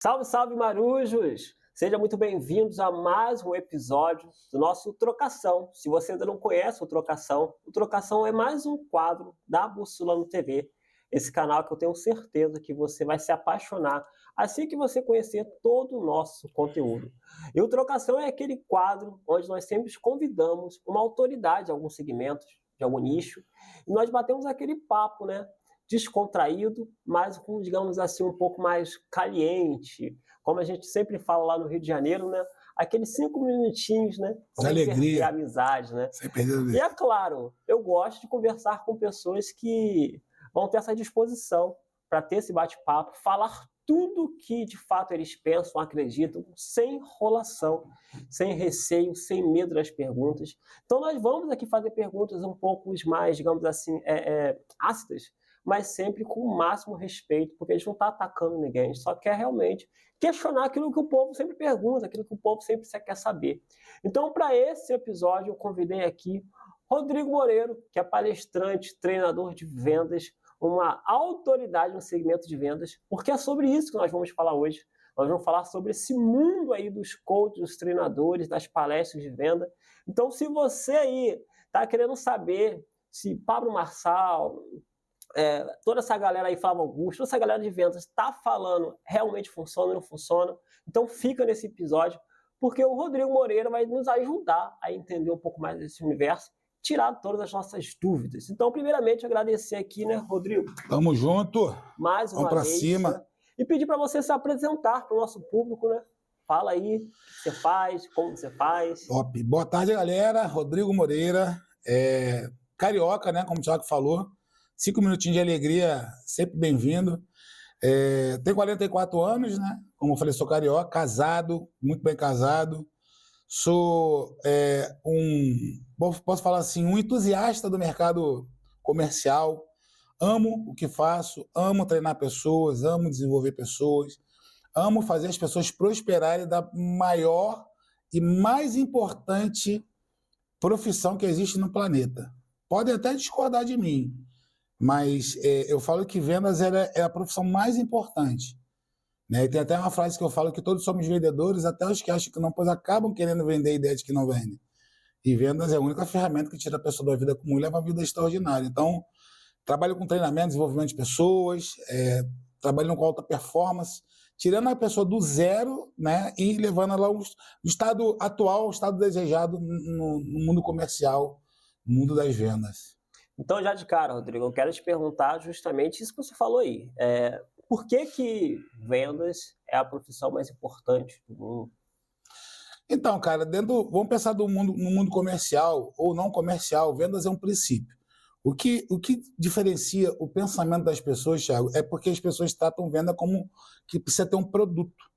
Salve, salve, marujos! Sejam muito bem-vindos a mais um episódio do nosso Trocação. Se você ainda não conhece o Trocação é mais um quadro da Bússola no TV, esse canal que eu tenho certeza que você vai se apaixonar assim que você conhecer todo o nosso conteúdo. E o Trocação é aquele quadro onde nós sempre convidamos uma autoridade de algum segmento, de algum nicho, e nós batemos aquele papo, né? Descontraído, mas com, digamos assim, um pouco mais caliente, como a gente sempre fala lá no Rio de Janeiro, né? Aqueles 5 minutinhos, né? De alegria. Perder a amizade, né? Sem perder a E alegria. é claro, eu gosto de conversar com pessoas que vão ter essa disposição para ter esse bate-papo, falar tudo que de fato eles pensam, acreditam, sem enrolação, sem receio, sem medo das perguntas. Então nós vamos aqui fazer perguntas um pouco mais, digamos assim, ácidas, mas sempre com o máximo respeito, porque a gente não está atacando ninguém, a gente só quer realmente questionar aquilo que o povo sempre pergunta, aquilo que o povo sempre quer saber. Então, para esse episódio, eu convidei aqui Rodrigo Moreira, que é palestrante, treinador de vendas, uma autoridade no segmento de vendas, porque é sobre isso que nós vamos falar hoje. Nós vamos falar sobre esse mundo aí dos coaches, dos treinadores, das palestras de venda. Então, se você aí está querendo saber se Pablo Marçal, toda essa galera aí, Flávio Augusto, toda essa galera de vendas está falando realmente funciona ou não funciona, então fica nesse episódio, porque o Rodrigo Moreira vai nos ajudar a entender um pouco mais desse universo, tirar todas as nossas dúvidas. Então, primeiramente, agradecer aqui, né, Rodrigo? Tamo junto. Mais uma Vamos pra vez, cima. né? E pedir para você se apresentar para o nosso público, né? Fala aí o que você faz, como você faz. Top. Boa tarde, galera. Rodrigo Moreira, carioca, né? Como o Thiago falou. 5 minutinhos de alegria, sempre bem-vindo. Tenho 44 anos, né? Como eu falei, sou carioca, casado, muito bem casado. Sou posso falar assim, um entusiasta do mercado comercial. Amo o que faço, amo treinar pessoas, amo desenvolver pessoas, amo fazer as pessoas prosperarem da maior e mais importante profissão que existe no planeta. Podem até discordar de mim, mas eu falo que vendas é a profissão mais importante. Né? E tem até uma frase que eu falo que todos somos vendedores, até os que acham que não, pois acabam querendo vender a ideia de que não vendem. E vendas é a única ferramenta que tira a pessoa da vida comum e leva a vida extraordinária. Então, trabalho com treinamento, desenvolvimento de pessoas, trabalho com alta performance, tirando a pessoa do zero, né, e levando ela do estado atual ao estado desejado no mundo comercial, no mundo das vendas. Então, já de cara, Rodrigo, eu quero te perguntar justamente isso que você falou aí. Por que vendas é a profissão mais importante do mundo? Então, cara, vamos pensar no mundo comercial ou não comercial, vendas é um princípio. O que diferencia o pensamento das pessoas, Thiago, é porque as pessoas tratam venda como que precisa ter um produto.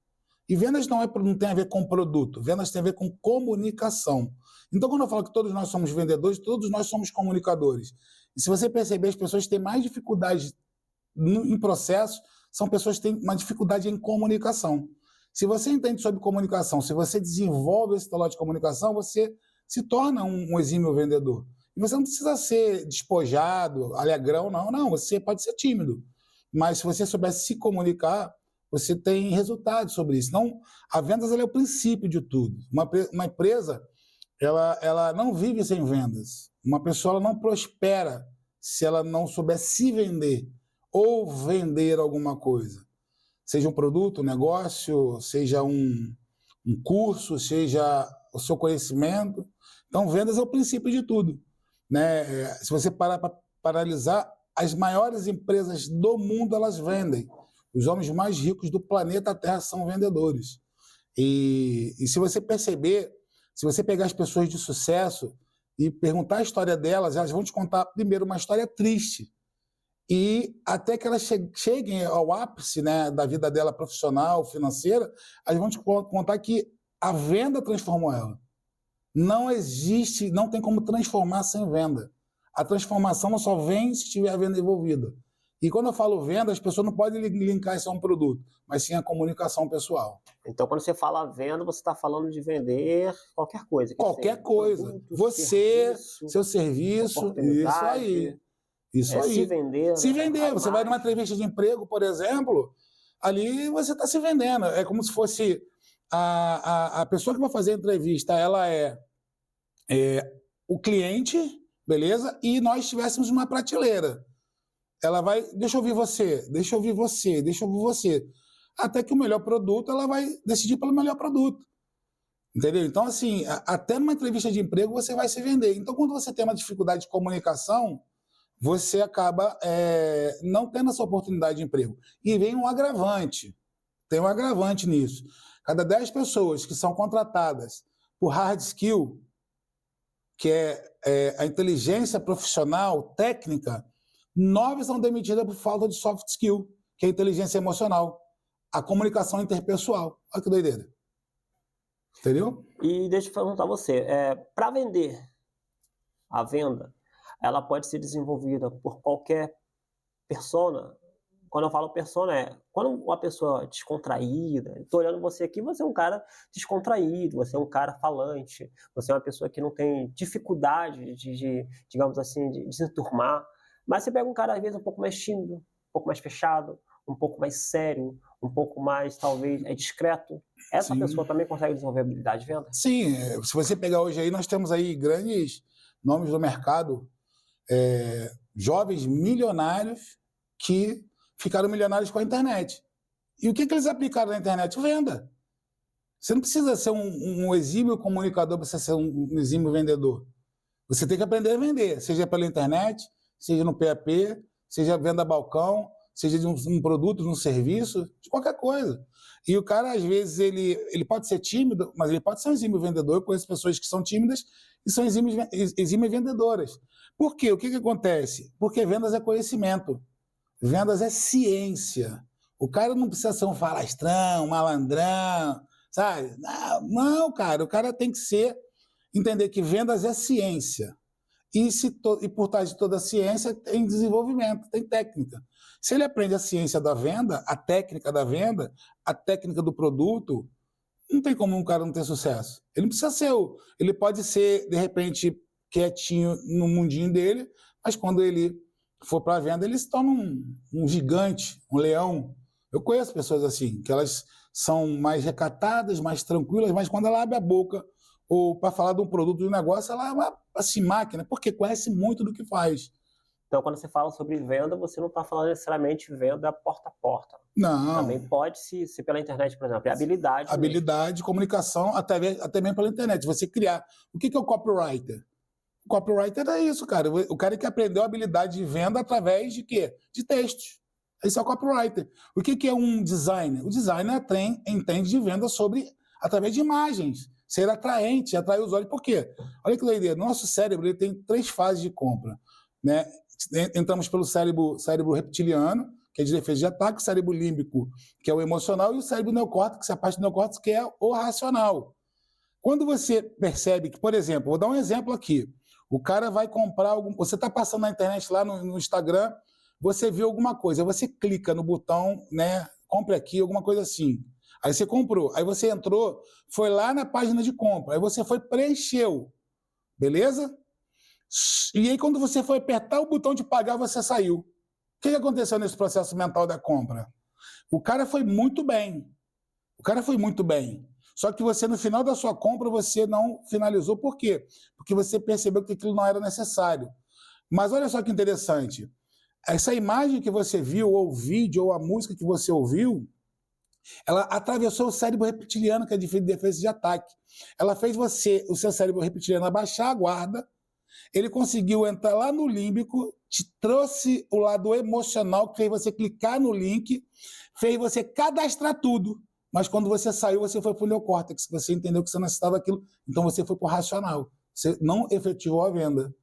E vendas não tem a ver com produto, vendas tem a ver com comunicação. Então, quando eu falo que todos nós somos vendedores, todos nós somos comunicadores. E se você perceber, as pessoas que têm mais dificuldade em processo são pessoas que têm uma dificuldade em comunicação. Se você entende sobre comunicação, se você desenvolve esse talento de comunicação, você se torna um exímio vendedor. E você não precisa ser despojado, alegrão, não. Você pode ser tímido. Mas se você souber se comunicar, você tem resultados sobre isso. Então, a vendas é o princípio de tudo. Uma empresa, ela não vive sem vendas. Uma pessoa ela não prospera se ela não souber se vender ou vender alguma coisa. Seja um produto, um negócio, seja um curso, seja o seu conhecimento. Então, vendas é o princípio de tudo. Né? Se você parar para analisar, as maiores empresas do mundo, elas vendem. Os homens mais ricos do planeta Terra são vendedores. E se você perceber, se você pegar as pessoas de sucesso e perguntar a história delas, elas vão te contar, primeiro, uma história triste. E até que elas cheguem ao ápice, né, da vida dela profissional, financeira, elas vão te contar que a venda transformou ela. Não existe, não tem como transformar sem venda. A transformação só vem se tiver a venda envolvida. E quando eu falo venda, as pessoas não podem linkar isso a um produto, mas sim a comunicação pessoal. Então, quando você fala venda, você está falando de vender qualquer coisa. Qualquer coisa. Produto, você, seu serviço, isso aí. Isso aí. Se vender. Se vender. Você vai numa entrevista de emprego, por exemplo, ali você está se vendendo. É como se fosse a pessoa que vai fazer a entrevista, ela é o cliente, beleza? E nós estivéssemos uma prateleira. Ela vai, deixa eu ouvir você, deixa eu ouvir você, deixa eu ouvir você. Até que o melhor produto, ela vai decidir pelo melhor produto. Entendeu? Então, assim, até numa entrevista de emprego você vai se vender. Então, quando você tem uma dificuldade de comunicação, você acaba não tendo essa oportunidade de emprego. E vem um agravante. Tem um agravante nisso. Cada 10 pessoas que são contratadas por hard skill, que é a inteligência profissional, técnica, 9 são demitidas por falta de soft skill, que é a inteligência emocional, a comunicação interpessoal. Olha que doideira. Entendeu? E deixa eu perguntar a você, para vender, a venda, ela pode ser desenvolvida por qualquer persona? Quando eu falo persona, quando uma pessoa descontraída, estou olhando você aqui, você é um cara descontraído, você é um cara falante, você é uma pessoa que não tem dificuldade de digamos assim, de se enturmar, mas você pega um cara, às vezes, um pouco mais tímido, um pouco mais fechado, um pouco mais sério, um pouco mais, talvez, discreto. Essa Sim. pessoa também consegue desenvolver habilidade de venda? Sim, se você pegar hoje aí, nós temos aí grandes nomes do mercado, jovens milionários que ficaram milionários com a internet. E o que eles aplicaram na internet? Venda. Você não precisa ser um exímio comunicador para você ser um exímio vendedor. Você tem que aprender a vender, seja pela internet, seja no PAP, seja venda balcão, seja de um produto, de um serviço, de qualquer coisa. E o cara, às vezes, ele pode ser tímido, mas ele pode ser um exímio vendedor. Eu conheço pessoas que são tímidas e são exímias vendedoras. Por quê? O que acontece? Porque vendas é conhecimento. Vendas é ciência. O cara não precisa ser um falastrão, um malandrão, sabe? Não, cara. O cara tem que entender que vendas é ciência. E por trás de toda a ciência tem desenvolvimento, tem técnica. Se ele aprende a ciência da venda, a técnica da venda, a técnica do produto, não tem como um cara não ter sucesso. Ele não precisa ser ele pode ser, de repente, quietinho no mundinho dele, mas quando ele for para a venda, ele se torna um gigante, um leão. Eu conheço pessoas assim, que elas são mais recatadas, mais tranquilas, mas quando ela abre a boca ou para falar de um produto, de um negócio, ela é uma máquina, porque conhece muito do que faz. Então, quando você fala sobre venda, você não está falando necessariamente venda porta a porta. Não. Também pode ser pela internet, por exemplo. É habilidade. Habilidade, comunicação, até mesmo pela internet. Você criar. O que é o copywriter? O copywriter é isso, cara. O cara que aprendeu a habilidade de venda através de quê? De textos. Esse é o copywriter. O que é um designer? O designer entende de venda através de imagens. Ser atraente, atrair os olhos. Por quê? Olha que doideira. Nosso cérebro ele tem 3 fases de compra, né? Entramos pelo cérebro reptiliano, que é de defesa de ataque, o cérebro límbico, que é o emocional, e o cérebro neocórtex, a parte do neocórtex, que é o racional. Quando você percebe que, por exemplo, vou dar um exemplo aqui, o cara vai comprar você está passando na internet lá no Instagram, você viu alguma coisa, você clica no botão, né, compre aqui, alguma coisa assim. Aí você comprou, aí você entrou, foi lá na página de compra, aí você preencheu, beleza? E aí quando você foi apertar o botão de pagar, você saiu. O que aconteceu nesse processo mental da compra? O cara foi muito bem. Só que você, no final da sua compra, você não finalizou. Por quê? Porque você percebeu que aquilo não era necessário. Mas olha só que interessante. Essa imagem que você viu, ou o vídeo, ou a música que você ouviu, ela atravessou o cérebro reptiliano, que é de defesa de ataque. Ela fez o seu cérebro reptiliano, abaixar a guarda. Ele conseguiu entrar lá no límbico, te trouxe o lado emocional, que fez você clicar no link, fez você cadastrar tudo. Mas quando você saiu, você foi para o neocórtex, você entendeu que você não necessitava daquilo, então você foi para o racional. Você não efetivou a venda.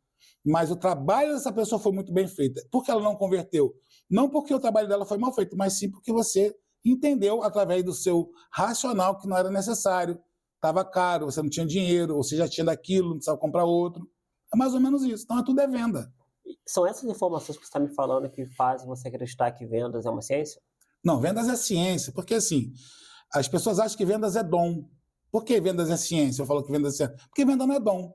Mas o trabalho dessa pessoa foi muito bem feito. Por que ela não converteu? Não porque o trabalho dela foi mal feito, mas sim porque você entendeu através do seu racional que não era necessário, estava caro, você não tinha dinheiro, ou você já tinha daquilo, não precisava comprar outro. É mais ou menos isso. Então, tudo é venda. São essas informações que você está me falando que fazem você acreditar que vendas é uma ciência? Não, vendas é ciência. Porque, assim, as pessoas acham que vendas é dom. Por que vendas é ciência? Eu falo que vendas é ciência. Porque venda não é dom.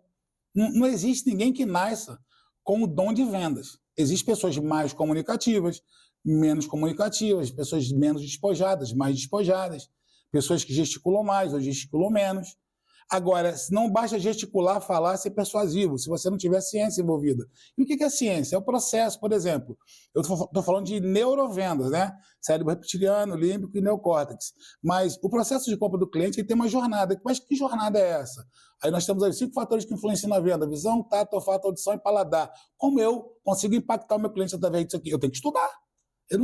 Não existe ninguém que nasça com o dom de vendas. Existem pessoas mais comunicativas, menos comunicativas, pessoas menos despojadas, mais despojadas, pessoas que gesticulam mais ou gesticulam menos. Agora, não basta gesticular, falar, ser persuasivo, se você não tiver ciência envolvida. E o que é ciência? É o processo, por exemplo. Eu estou falando de neurovendas, né? Cérebro reptiliano, límbico e neocórtex. Mas o processo de compra do cliente ele tem uma jornada. Mas que jornada é essa? Aí nós temos os 5 fatores que influenciam na venda: visão, tato, olfato, audição e paladar. Como eu consigo impactar o meu cliente através disso aqui? Eu tenho que estudar. Isso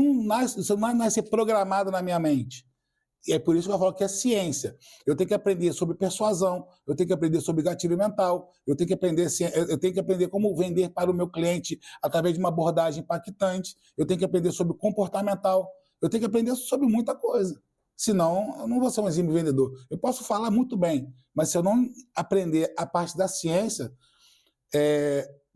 não nasce programado na minha mente. E é por isso que eu falo que é ciência. Eu tenho que aprender sobre persuasão, eu tenho que aprender sobre gatilho mental, eu tenho que aprender como vender para o meu cliente através de uma abordagem impactante, eu tenho que aprender sobre comportamental, eu tenho que aprender sobre muita coisa. Senão, eu não vou ser um exímio vendedor. Eu posso falar muito bem, mas se eu não aprender a parte da ciência,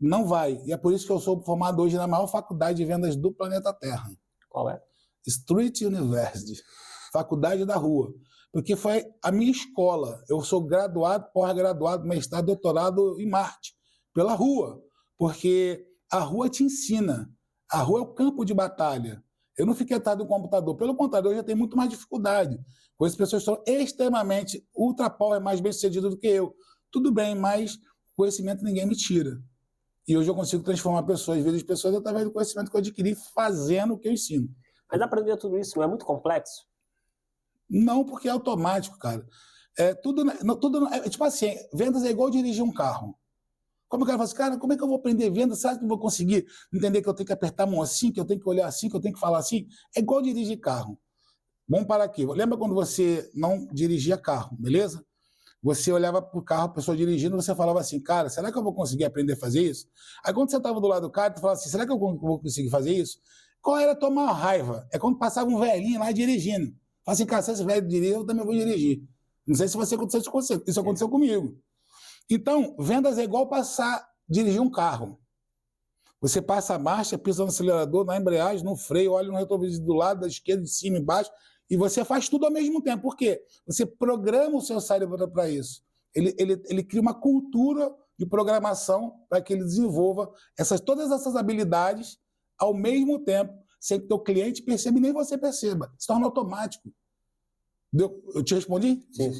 não vai. E é por isso que eu sou formado hoje na maior faculdade de vendas do planeta Terra. Qual é? Street University. Faculdade da Rua, porque foi a minha escola. Eu sou graduado, pós-graduado, mestrado, doutorado em marketing, pela rua, porque a rua te ensina. A rua é o campo de batalha. Eu não fiquei atrás do computador, pelo contrário, eu já tenho muito mais dificuldade. Pois as pessoas são extremamente ultra-power, mais bem-sucedidas do que eu. Tudo bem, mas conhecimento ninguém me tira. E hoje eu consigo transformar pessoas, vidas de pessoas, através do conhecimento que eu adquiri fazendo o que eu ensino. Mas aprender tudo isso não é muito complexo? Não, porque é automático, cara. Tipo assim, vendas é igual dirigir um carro. Como o cara fala assim, cara, como é que eu vou aprender vendas? Sabe que eu vou conseguir entender que eu tenho que apertar a mão assim, que eu tenho que olhar assim, que eu tenho que falar assim? É igual dirigir carro. Vamos parar aqui. Lembra quando você não dirigia carro, beleza? Você olhava para o carro, a pessoa dirigindo, você falava assim, cara, será que eu vou conseguir aprender a fazer isso? Aí quando você estava do lado do cara, você falava assim, será que eu vou conseguir fazer isso? Qual era a tua maior raiva? É quando passava um velhinho lá dirigindo. Fala assim, cara, se esse velho dirigir, eu também vou dirigir. Não sei se aconteceu isso com você. Isso aconteceu comigo. Então, vendas é igual dirigir um carro. Você passa a marcha, pisa no acelerador, na embreagem, no freio, olha no retrovisor do lado, da esquerda, de cima, embaixo, e você faz tudo ao mesmo tempo. Por quê? Você programa o seu cérebro para isso. Ele cria uma cultura de programação para que ele desenvolva todas essas habilidades ao mesmo tempo, sem que o teu cliente perceba e nem você perceba. Se torna automático. Eu te respondi? Sim.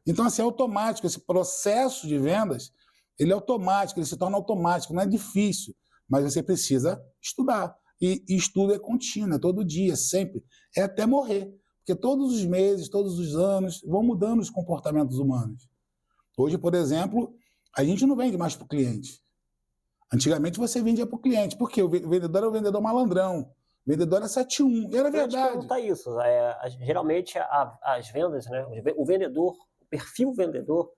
Então, assim, é automático. Esse processo de vendas, ele é automático, ele se torna automático, não é difícil, mas você precisa estudar. E estudo é contínuo, é todo dia, sempre. É até morrer. Porque todos os meses, todos os anos, vão mudando os comportamentos humanos. Hoje, por exemplo, a gente não vende mais para o cliente. Antigamente você vendia para o cliente. Por quê? O vendedor era o vendedor malandrão. O vendedor era 7-1. Era verdade. Eu ia te perguntar isso. Geralmente, as vendas, né? O vendedor, o perfil vendedor,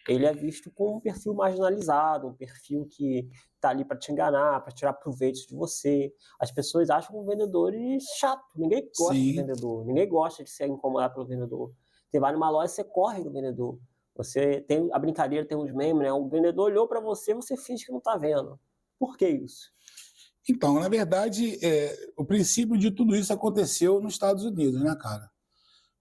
ele é visto como um perfil marginalizado, um perfil que está ali para te enganar, para tirar proveito de você. As pessoas acham um vendedor chato. Ninguém gosta de vendedor. Ninguém gosta de ser incomodado pelo vendedor. Você vai numa loja, você corre do vendedor. Você tem a brincadeira, tem uns memes, né? O vendedor olhou para você, você finge que não está vendo. Por que isso? Então, na verdade, o princípio de tudo isso aconteceu nos Estados Unidos, né, cara?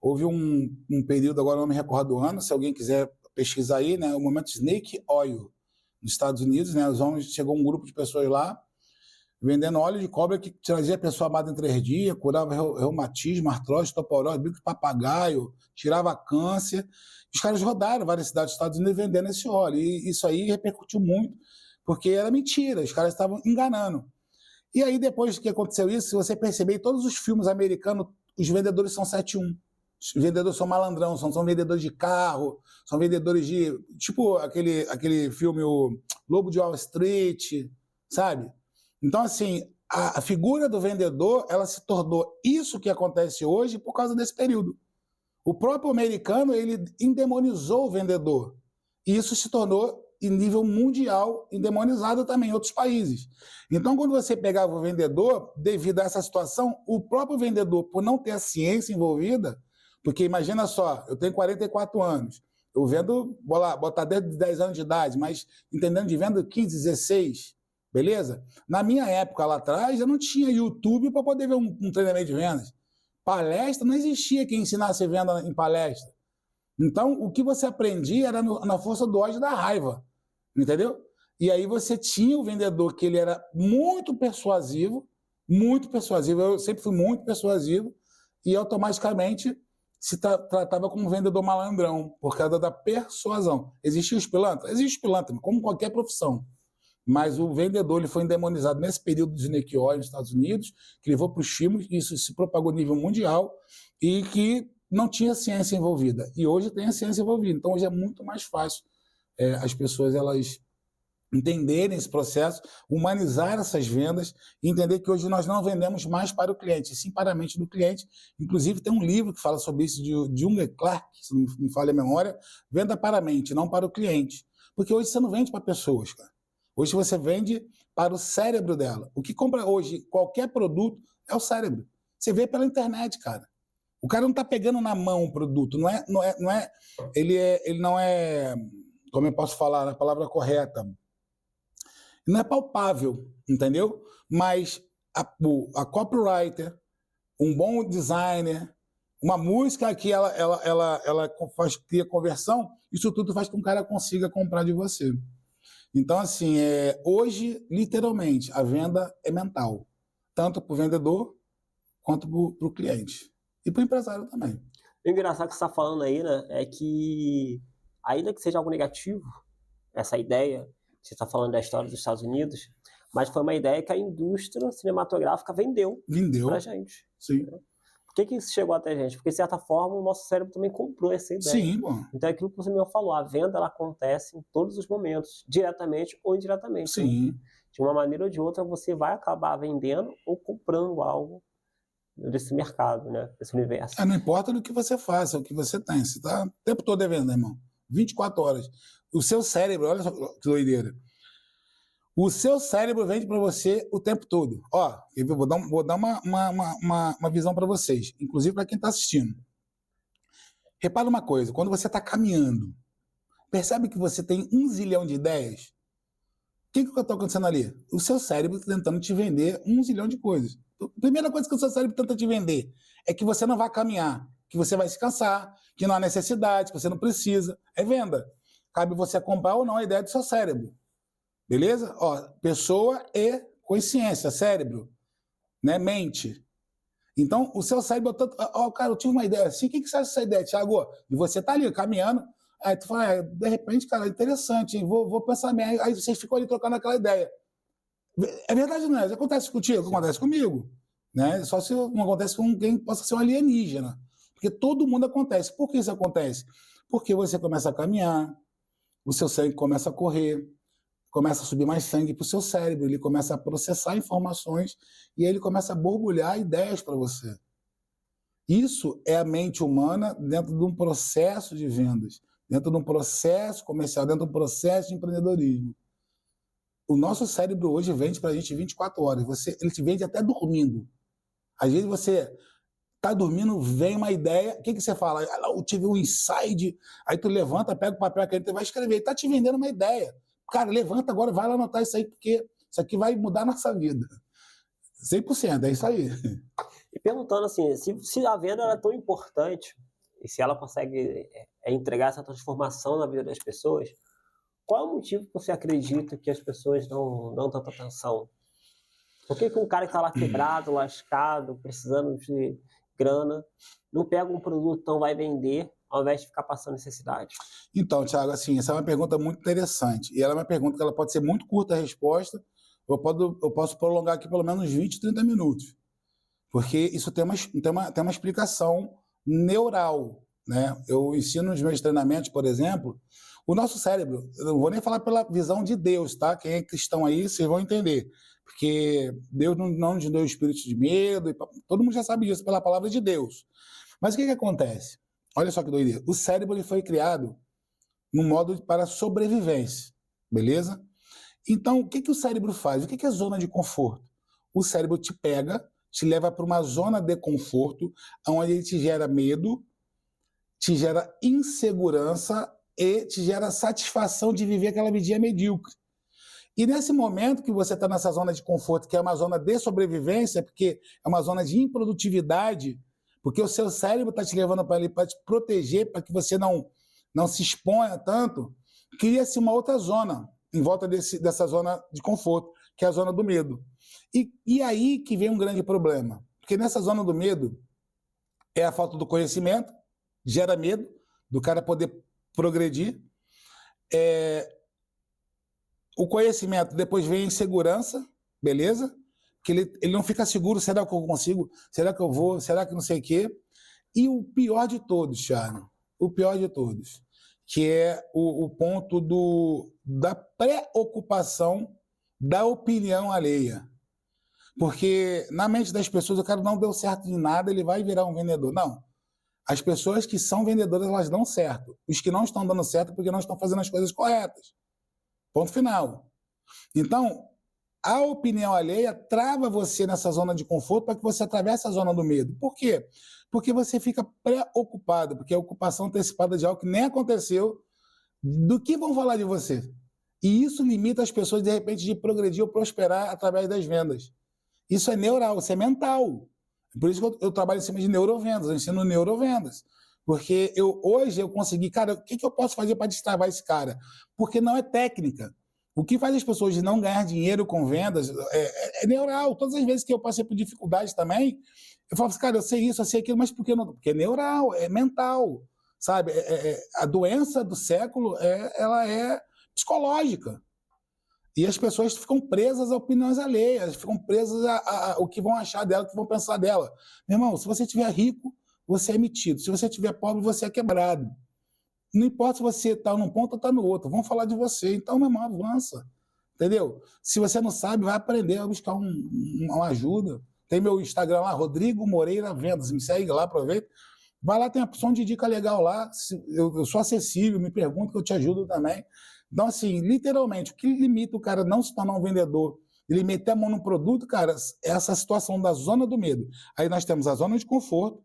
Houve um período, agora não me recordo do ano, se alguém quiser pesquisar aí, né, o momento Snake Oil, nos Estados Unidos, né, chegou um grupo de pessoas lá vendendo óleo de cobra que trazia a pessoa amada em 3 dias, curava reumatismo, artrose, osteoporose, bico de papagaio, tirava câncer. Os caras rodaram várias cidades dos Estados Unidos vendendo esse óleo, e isso aí repercutiu muito, porque era mentira, os caras estavam enganando. E aí, depois que aconteceu isso, se você perceber, em todos os filmes americanos, os vendedores são 7-1. Os vendedores são malandrão, são vendedores de carro, são vendedores de... Tipo aquele filme, o Lobo de Wall Street, sabe? Então, assim, a figura do vendedor, ela se tornou isso que acontece hoje por causa desse período. O próprio americano, ele endemonizou o vendedor. E isso se tornou, em nível mundial, endemonizado também em outros países. Então, quando você pegava o vendedor, devido a essa situação, o próprio vendedor, por não ter a ciência envolvida, porque imagina só, eu tenho 44 anos, eu vendo, vou lá, botar desde 10 anos de idade, mas entendendo de venda 15, 16, beleza? Na minha época lá atrás, eu não tinha YouTube para poder ver um treinamento de vendas. Palestra, não existia quem ensinasse venda em palestra. Então, o que você aprendia era na força do ódio e da raiva, entendeu? E aí você tinha o vendedor que ele era muito persuasivo, muito persuasivo. Eu sempre fui muito persuasivo e automaticamente se tratava como um vendedor malandrão, por causa da persuasão. Existia os pilantras? Existe pilantra, como qualquer profissão. Mas o vendedor ele foi endemonizado nesse período de Snake Oil nos Estados Unidos, que levou para o estímulo, isso se propagou a nível mundial e que não tinha ciência envolvida. E hoje tem a ciência envolvida. Então, hoje é muito mais fácil as pessoas elas entenderem esse processo, humanizar essas vendas, e entender que hoje nós não vendemos mais para o cliente, sim para a mente do cliente. Inclusive, tem um livro que fala sobre isso, de Jung Clark, se não me falha a memória, Venda para a Mente, não para o cliente. Porque hoje você não vende para pessoas, cara. Hoje você vende para o cérebro dela. O que compra hoje qualquer produto é o cérebro. Você vê pela internet, cara. O cara não está pegando na mão o produto, ele não é, como eu posso falar a palavra correta, não é palpável, entendeu? Mas a copywriter, um bom designer, uma música que ela cria conversão, isso tudo faz com que o cara consiga comprar de você. Então, assim, hoje, literalmente, a venda é mental, tanto para o vendedor quanto para o cliente. E para o empresário também. O engraçado que você está falando aí, né, é que, ainda que seja algo negativo, essa ideia, você está falando da história dos Estados Unidos, mas foi uma ideia que a indústria cinematográfica vendeu para a gente. Sim. Por que isso chegou até a gente? Porque, de certa forma, o nosso cérebro também comprou essa ideia. Sim, bom. Então, é aquilo que você mesmo falou, a venda ela acontece em todos os momentos, diretamente ou indiretamente. Sim. Né? De uma maneira ou de outra, você vai acabar vendendo ou comprando algo desse mercado, né? Desse universo. Não importa do que você faça, o que você tem. Você está o tempo todo devendo, irmão. 24 horas. O seu cérebro, olha só que doideira. O seu cérebro vende para você o tempo todo. Ó, eu vou dar uma visão para vocês, inclusive para quem está assistindo. Repara uma coisa, quando você está caminhando, percebe que você tem 1 zilhão de ideias? O que está acontecendo ali? O seu cérebro tentando te vender 1 zilhão de coisas. A primeira coisa que o seu cérebro tenta te vender é que você não vai caminhar, que você vai se cansar, que não há necessidade, que você não precisa. É venda. Cabe você comprar ou não a ideia do seu cérebro. Beleza? Ó, pessoa e consciência, cérebro, né? Mente. Então, o seu cérebro... cara, eu tive uma ideia assim, o que você acha dessa ideia, Thiago? E você tá ali, caminhando, aí tu fala, de repente, cara, interessante, hein? Vou pensar bem. Aí vocês ficam ali trocando aquela ideia. É verdade, não é? Isso acontece contigo, acontece comigo. Né? Só se não acontece com alguém que possa ser um alienígena. Porque todo mundo acontece. Por que isso acontece? Porque você começa a caminhar, o seu sangue começa a correr, começa a subir mais sangue para o seu cérebro, ele começa a processar informações e aí ele começa a borbulhar ideias para você. Isso é a mente humana dentro de um processo de vendas, dentro de um processo comercial, dentro de um processo de empreendedorismo. O nosso cérebro hoje vende para a gente 24 horas. Ele te vende até dormindo. Às vezes você está dormindo, vem uma ideia, o que você fala? Eu tive um insight, aí tu levanta, pega o papel que ele vai escrever, ele está te vendendo uma ideia. Cara, levanta agora, vai lá anotar isso aí, porque isso aqui vai mudar a nossa vida. 100%, é isso aí. E perguntando assim, se a venda é tão importante, e se ela consegue entregar essa transformação na vida das pessoas, qual é o motivo que você acredita que as pessoas não dão tanta atenção? Por que um cara que está lá quebrado, lascado, precisando de grana, não pega um produto, então vai vender, ao invés de ficar passando necessidade? Então, Thiago, assim, essa é uma pergunta muito interessante. E ela é uma pergunta que ela pode ser muito curta a resposta, eu posso prolongar aqui pelo menos 20, 30 minutos. Porque isso tem uma explicação neural. Né? Eu ensino nos meus treinamentos, por exemplo, o nosso cérebro, eu não vou nem falar pela visão de Deus, tá? Quem é cristão aí, vocês vão entender. Porque Deus não nos deu espírito de medo, todo mundo já sabe disso pela palavra de Deus. Mas o que acontece? Olha só que doideira. O cérebro ele foi criado num modo para sobrevivência, beleza? Então, o que o cérebro faz? O que é zona de conforto? O cérebro te pega, te leva para uma zona de conforto, onde ele te gera medo, te gera insegurança e te gera satisfação de viver aquela vidinha medíocre. E nesse momento que você está nessa zona de conforto, que é uma zona de sobrevivência, porque é uma zona de improdutividade, porque o seu cérebro está te levando para ali para te proteger, para que você não se exponha tanto, cria-se uma outra zona em volta dessa zona de conforto, que é a zona do medo. E aí que vem um grande problema, porque nessa zona do medo é a falta do conhecimento, gera medo do cara poder progredir. O conhecimento, depois vem a insegurança, beleza? Que ele não fica seguro, será que eu consigo? Será que eu vou? Será que não sei o quê? E o pior de todos, Thiago, o pior de todos, que é o ponto da preocupação da opinião alheia. Porque na mente das pessoas, o cara não deu certo de nada, ele vai virar um vendedor. Não. As pessoas que são vendedoras, elas dão certo. Os que não estão dando certo é porque não estão fazendo as coisas corretas. Ponto final. Então, a opinião alheia trava você nessa zona de conforto para que você atravesse a zona do medo. Por quê? Porque você fica preocupado, porque é a ocupação antecipada de algo que nem aconteceu, do que vão falar de você. E isso limita as pessoas, de repente, de progredir ou prosperar através das vendas. Isso é neural, isso é mental. Por isso que eu trabalho em cima de neurovendas, eu ensino neurovendas. Porque hoje eu consegui, cara, o que eu posso fazer para destravar esse cara? Porque não é técnica. O que faz as pessoas não ganhar dinheiro com vendas é neural. Todas as vezes que eu passei por dificuldades também, eu falo assim, cara, eu sei isso, eu sei aquilo, mas por que não? Porque é neural, é mental, sabe? A doença do século, ela é psicológica. E as pessoas ficam presas a opiniões alheias, ficam presas ao que vão achar dela, o que vão pensar dela. Meu irmão, se você estiver rico, você é metido. Se você estiver pobre, você é quebrado. Não importa se você está num ponto ou está no outro, vão falar de você. Então, meu irmão, avança. Entendeu? Se você não sabe, vai aprender, vai buscar uma ajuda. Tem meu Instagram lá, Rodrigo Moreira Vendas. Me segue lá, aproveita. Vai lá, tem a opção de dica legal lá. Eu sou acessível, me pergunta que eu te ajudo também. Então, assim, literalmente, o que limita o cara não se tornar um vendedor, ele meter a mão no produto, cara, é essa situação da zona do medo. Aí nós temos a zona de conforto,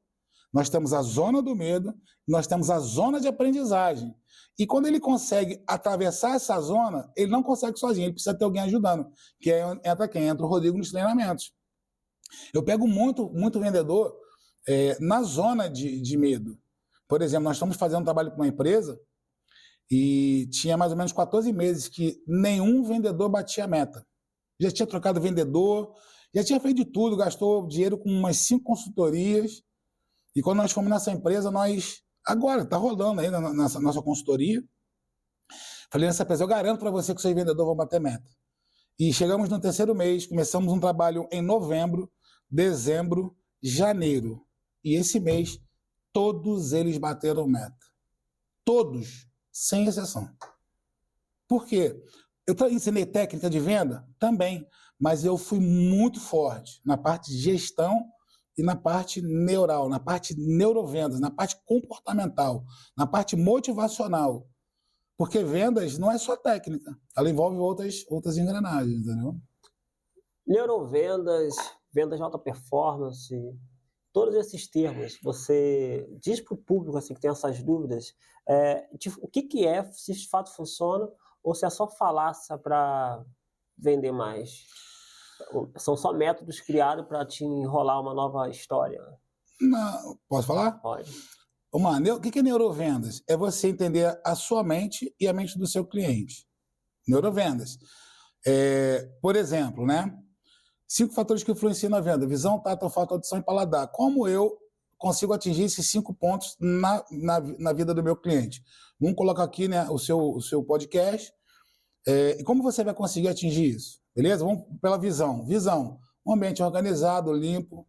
nós temos a zona do medo, nós temos a zona de aprendizagem. E quando ele consegue atravessar essa zona, ele não consegue sozinho, ele precisa ter alguém ajudando. Que entra quem? Entra o Rodrigo nos treinamentos. Eu pego muito vendedor na zona de medo. Por exemplo, nós estamos fazendo um trabalho com uma empresa e tinha mais ou menos 14 meses que nenhum vendedor batia a meta. Já tinha trocado vendedor, já tinha feito de tudo, gastou dinheiro com umas 5 consultorias. E quando nós fomos nessa empresa, agora, está rolando ainda nessa nossa consultoria. Falei nessa empresa, eu garanto para você que os seus vendedores vão bater meta. E chegamos no 3º mês, começamos um trabalho em novembro, dezembro, janeiro. E esse mês, todos eles bateram meta. Todos, sem exceção. Por quê? Eu ensinei técnica de venda? Também. Mas eu fui muito forte na parte de gestão e na parte neural, na parte neurovendas, na parte comportamental, na parte motivacional. Porque vendas não é só técnica, ela envolve outras engrenagens, entendeu? Neurovendas, vendas de alta performance, todos esses termos, você diz para o público assim, que tem essas dúvidas, o que é, se de fato funciona, ou se é só falácia para vender mais? São só métodos criados para te enrolar uma nova história? Não, posso falar? Pode. Vamos lá, o que é neurovendas? É você entender a sua mente e a mente do seu cliente. Neurovendas. Por exemplo, né? 5 fatores que influenciam na venda: visão, tato, olfato, audição e paladar. Como eu consigo atingir esses 5 pontos na vida do meu cliente? Vamos colocar aqui, né, o seu podcast. E como você vai conseguir atingir isso? Beleza? Vamos pela visão. Visão, um ambiente organizado, limpo.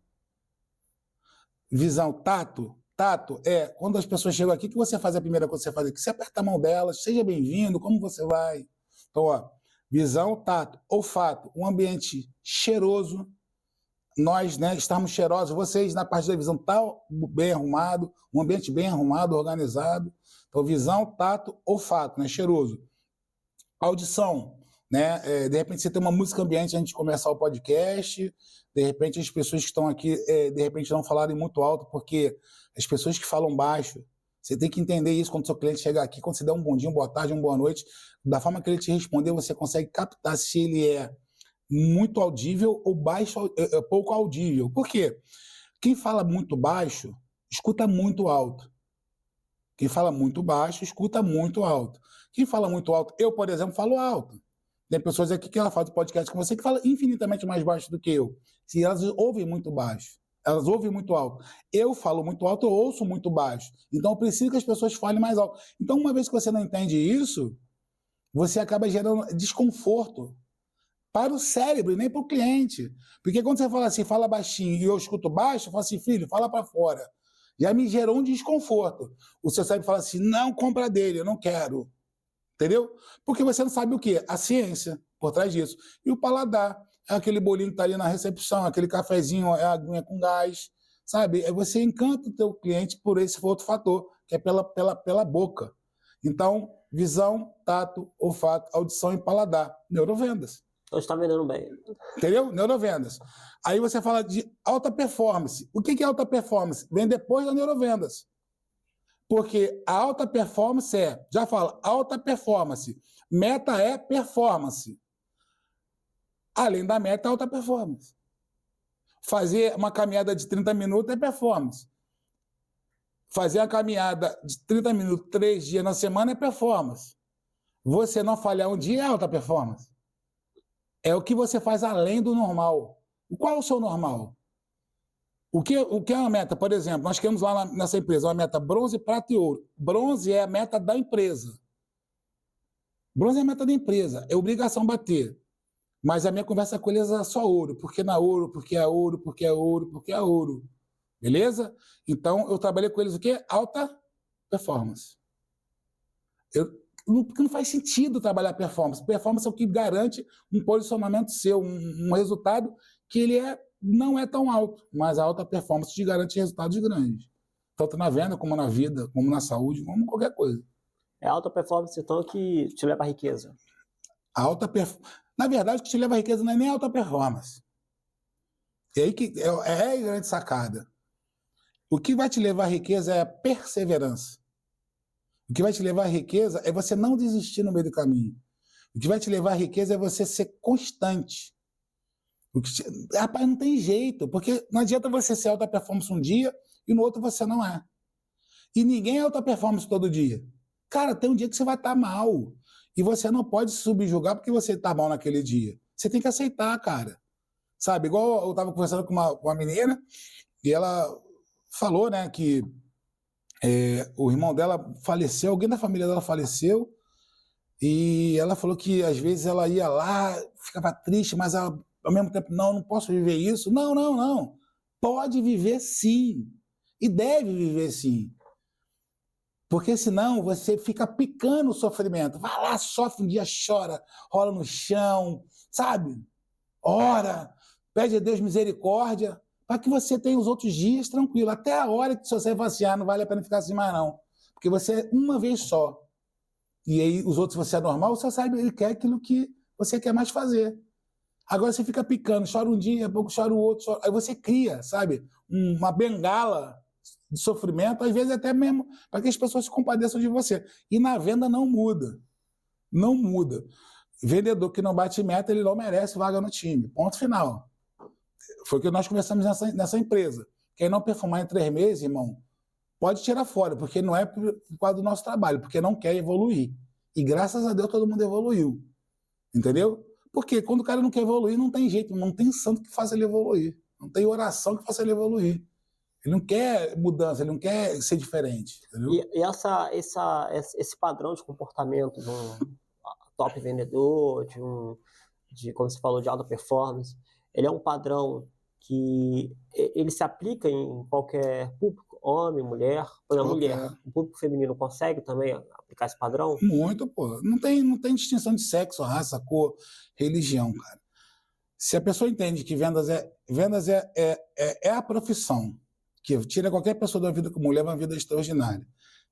Visão, tato. Tato é quando as pessoas chegam aqui, o que você faz a primeira coisa que você faz aqui? Você aperta a mão delas, seja bem-vindo, como você vai? Então, ó, visão, tato. Olfato, um ambiente cheiroso. Nós, né, estamos cheirosos. Vocês, na parte da visão, estão bem arrumado, um ambiente bem arrumado, organizado. Então, visão, tato, olfato, né, cheiroso. Audição, né? De repente você tem uma música ambiente antes de começar o podcast, de repente as pessoas que estão aqui, de repente não falarem muito alto, porque as pessoas que falam baixo, você tem que entender isso quando o seu cliente chegar aqui, quando você der um bom dia, uma boa tarde, uma boa noite, da forma que ele te responder, você consegue captar se ele é muito audível ou baixo, pouco audível. Por quê? Quem fala muito baixo, escuta muito alto. Quem fala muito baixo, escuta muito alto. Quem fala muito alto, eu, por exemplo, falo alto. Tem pessoas aqui que ela faz podcast com você que fala infinitamente mais baixo do que eu. Se elas ouvem muito baixo, elas ouvem muito alto. Eu falo muito alto, eu ouço muito baixo. Então eu preciso que as pessoas falem mais alto. Então, uma vez que você não entende isso, você acaba gerando desconforto para o cérebro e nem para o cliente. Porque quando você fala assim, fala baixinho e eu escuto baixo, eu falo assim, filho, fala para fora. Já me gerou um desconforto. O seu cérebro fala assim, não compra dele, eu não quero. Entendeu? Porque você não sabe o quê? A ciência por trás disso. E o paladar é aquele bolinho que está ali na recepção, aquele cafezinho, é a aguinha com gás, sabe? Você encanta o teu cliente por esse outro fator, que é pela boca. Então, visão, tato, olfato, audição e paladar. Neurovendas. Então está vendendo bem. Entendeu? Neurovendas. Aí você fala de alta performance. O que é alta performance? Vem depois da neurovendas. Porque a alta performance já fala, alta performance. Meta é performance. Além da meta, alta performance. Fazer uma caminhada de 30 minutos é performance. Fazer uma caminhada de 30 minutos 3 dias na semana é performance. Você não falhar um dia é alta performance. É o que você faz além do normal. Qual é o seu normal? O que é uma meta? Por exemplo, nós queremos lá nessa empresa uma meta bronze, prata e ouro. Bronze é a meta da empresa. Bronze é a meta da empresa. É obrigação bater. Mas a minha conversa com eles é só ouro. Porque na ouro, porque é ouro, porque é ouro, porque é ouro. Beleza? Então, eu trabalhei com eles o quê? Alta performance. Porque não faz sentido trabalhar performance. Performance é o que garante um posicionamento seu, um resultado que ele não é tão alto, mas a alta performance te garante resultados grandes. Tanto na venda, como na vida, como na saúde, como qualquer coisa. É a alta performance, então, que te leva à riqueza. Na verdade, o que te leva à riqueza não é nem a alta performance. E aí que é a grande sacada. O que vai te levar à riqueza é a perseverança. O que vai te levar à riqueza é você não desistir no meio do caminho. O que vai te levar à riqueza é você ser constante. Rapaz, não tem jeito, porque não adianta você ser alta performance um dia e no outro você não é. E ninguém é alta performance todo dia. Cara, tem um dia que você vai estar mal. E você não pode se subjugar porque você está mal naquele dia. Você tem que aceitar, cara. Sabe, igual eu estava conversando com uma menina e ela falou, né, que o irmão dela faleceu, alguém da família dela faleceu, e ela falou que às vezes ela ia lá, ficava triste, mas ela, ao mesmo tempo, não posso viver isso. Não. Pode viver sim. E deve viver sim. Porque senão você fica picando o sofrimento. Vai lá, sofre um dia, chora, rola no chão, sabe? Ora, pede a Deus misericórdia, para que você tenha os outros dias tranquilo. Até a hora que você vai assim, não vale a pena ficar assim mais não. Porque você é uma vez só. E aí os outros, você é normal, você sabe, ele quer aquilo que você quer mais fazer. Agora você fica picando, chora um dia, pouco chora o outro, chora. Aí você cria, sabe, uma bengala de sofrimento, às vezes até mesmo para que as pessoas se compadeçam de você. E na venda não muda. Não muda. Vendedor que não bate meta, ele não merece vaga no time. Ponto final. Foi o que nós conversamos nessa empresa. Quem não performar em 3 meses, irmão, pode tirar fora, porque não é por causa do nosso trabalho, porque não quer evoluir. E graças a Deus todo mundo evoluiu. Entendeu? Porque quando o cara não quer evoluir, não tem jeito, não tem santo que faça ele evoluir. Não tem oração que faça ele evoluir. Ele não quer mudança, ele não quer ser diferente. Entendeu? E esse padrão de comportamento de um top vendedor, como você falou, de alta performance, ele é um padrão que ele se aplica em qualquer público, homem, mulher, ou mulher. O público feminino consegue também aplicar esse padrão? Muito, pô. Não tem distinção de sexo, raça, cor, religião, cara. Se a pessoa entende que vendas é a profissão que tira qualquer pessoa da vida comum, leva uma vida extraordinária,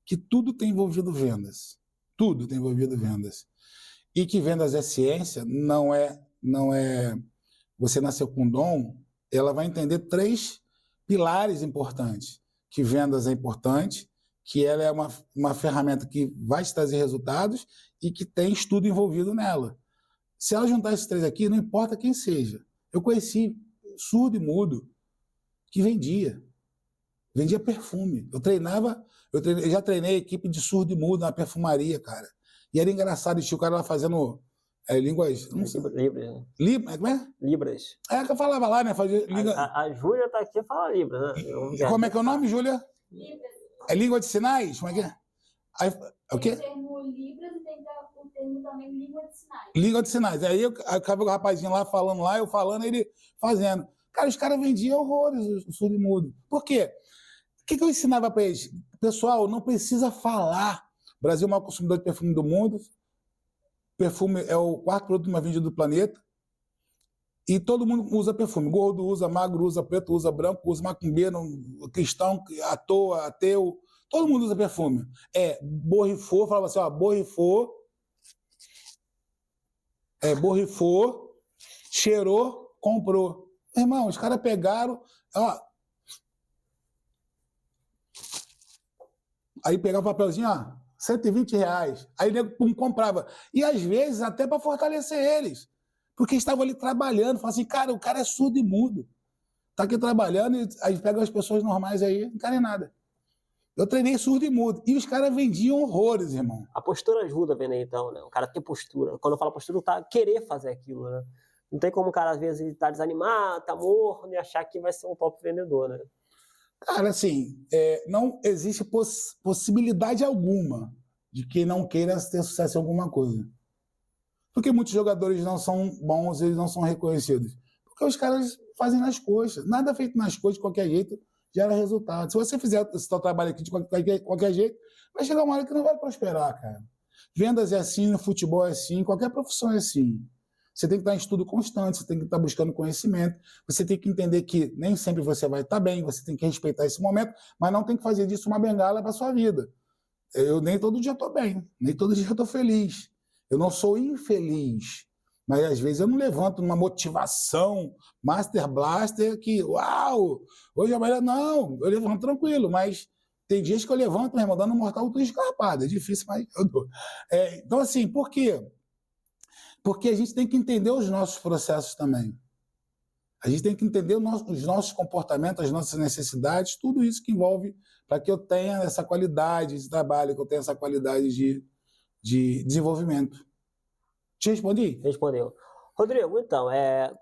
que tudo tem envolvido vendas. Tudo tem envolvido vendas. E que vendas é ciência, não é você nasceu com dom, ela vai entender 3 pilares importantes. Que vendas é importante, que ela é uma ferramenta que vai te trazer resultados e que tem estudo envolvido nela. Se ela juntar esses 3 aqui, não importa quem seja. Eu conheci surdo e mudo que vendia perfume. Eu já treinei equipe de surdo e mudo na perfumaria, cara. E era engraçado, tinha o cara lá fazendo línguas... Não sei. Libras, né? Como é? Libras. É que eu falava lá, né? A Júlia tá aqui e fala Libras, né? Como é que é o nome, Júlia? Libras. É língua de sinais? Como é que é? Aí, o quê? Tem o termo Libras e tem o termo também língua de sinais. Língua de sinais. Aí acaba o rapazinho lá falando lá, eu falando, ele fazendo. Cara, os caras vendiam horrores o surdo-mudo. Por quê? O que eu ensinava para eles? Pessoal, não precisa falar. O Brasil é o maior consumidor de perfume do mundo. Perfume é o quarto produto mais vendido do planeta. E todo mundo usa perfume. Gordo usa, magro usa, preto usa, branco usa, macumbeiro, cristão, ateu. Todo mundo usa perfume. Borrifou, falava assim, ó, borrifou, cheirou, comprou. Irmão, os caras pegaram, ó. Aí pegava o papelzinho, ó, R$120. Aí o nego comprava. E às vezes até para fortalecer eles. Porque estavam ali trabalhando. Falavam assim, cara, o cara é surdo e mudo. Tá aqui trabalhando e aí pega as pessoas normais aí, não querem nada. Eu treinei surdo e mudo. E os caras vendiam horrores, irmão. A postura ajuda, vendo aí, então, né? O cara ter postura. Quando eu falo postura, tá querer fazer aquilo, né? Não tem como o cara, às vezes, tá desanimado, tá morno e achar que vai ser um top vendedor, né? Cara, assim, não existe possibilidade alguma de que não queira ter sucesso em alguma coisa. Porque muitos jogadores não são bons, eles não são reconhecidos. Porque os caras fazem nas coxas. Nada feito nas coxas, de qualquer jeito, gera resultado. Se você fizer esse seu trabalho aqui de qualquer jeito, vai chegar uma hora que não vai prosperar, cara. Vendas é assim, no futebol é assim, qualquer profissão é assim. Você tem que estar em estudo constante, você tem que estar buscando conhecimento, você tem que entender que nem sempre você vai estar bem, você tem que respeitar esse momento, mas não tem que fazer disso uma bengala para a sua vida. Eu nem todo dia estou bem, nem todo dia estou feliz. Eu não sou infeliz, mas às vezes eu não levanto numa motivação Master Blaster que, uau, hoje é melhor. Não, eu levanto tranquilo, mas tem dias que eu levanto, meu irmão, dando um mortal tudo escarpado. É difícil, mas eu dou. Então, assim, por quê? Porque a gente tem que entender os nossos processos também. A gente tem que entender os nossos comportamentos, as nossas necessidades, tudo isso que envolve para que eu tenha essa qualidade de trabalho, que eu tenha essa qualidade de desenvolvimento. Te respondi? Respondeu. Rodrigo, então,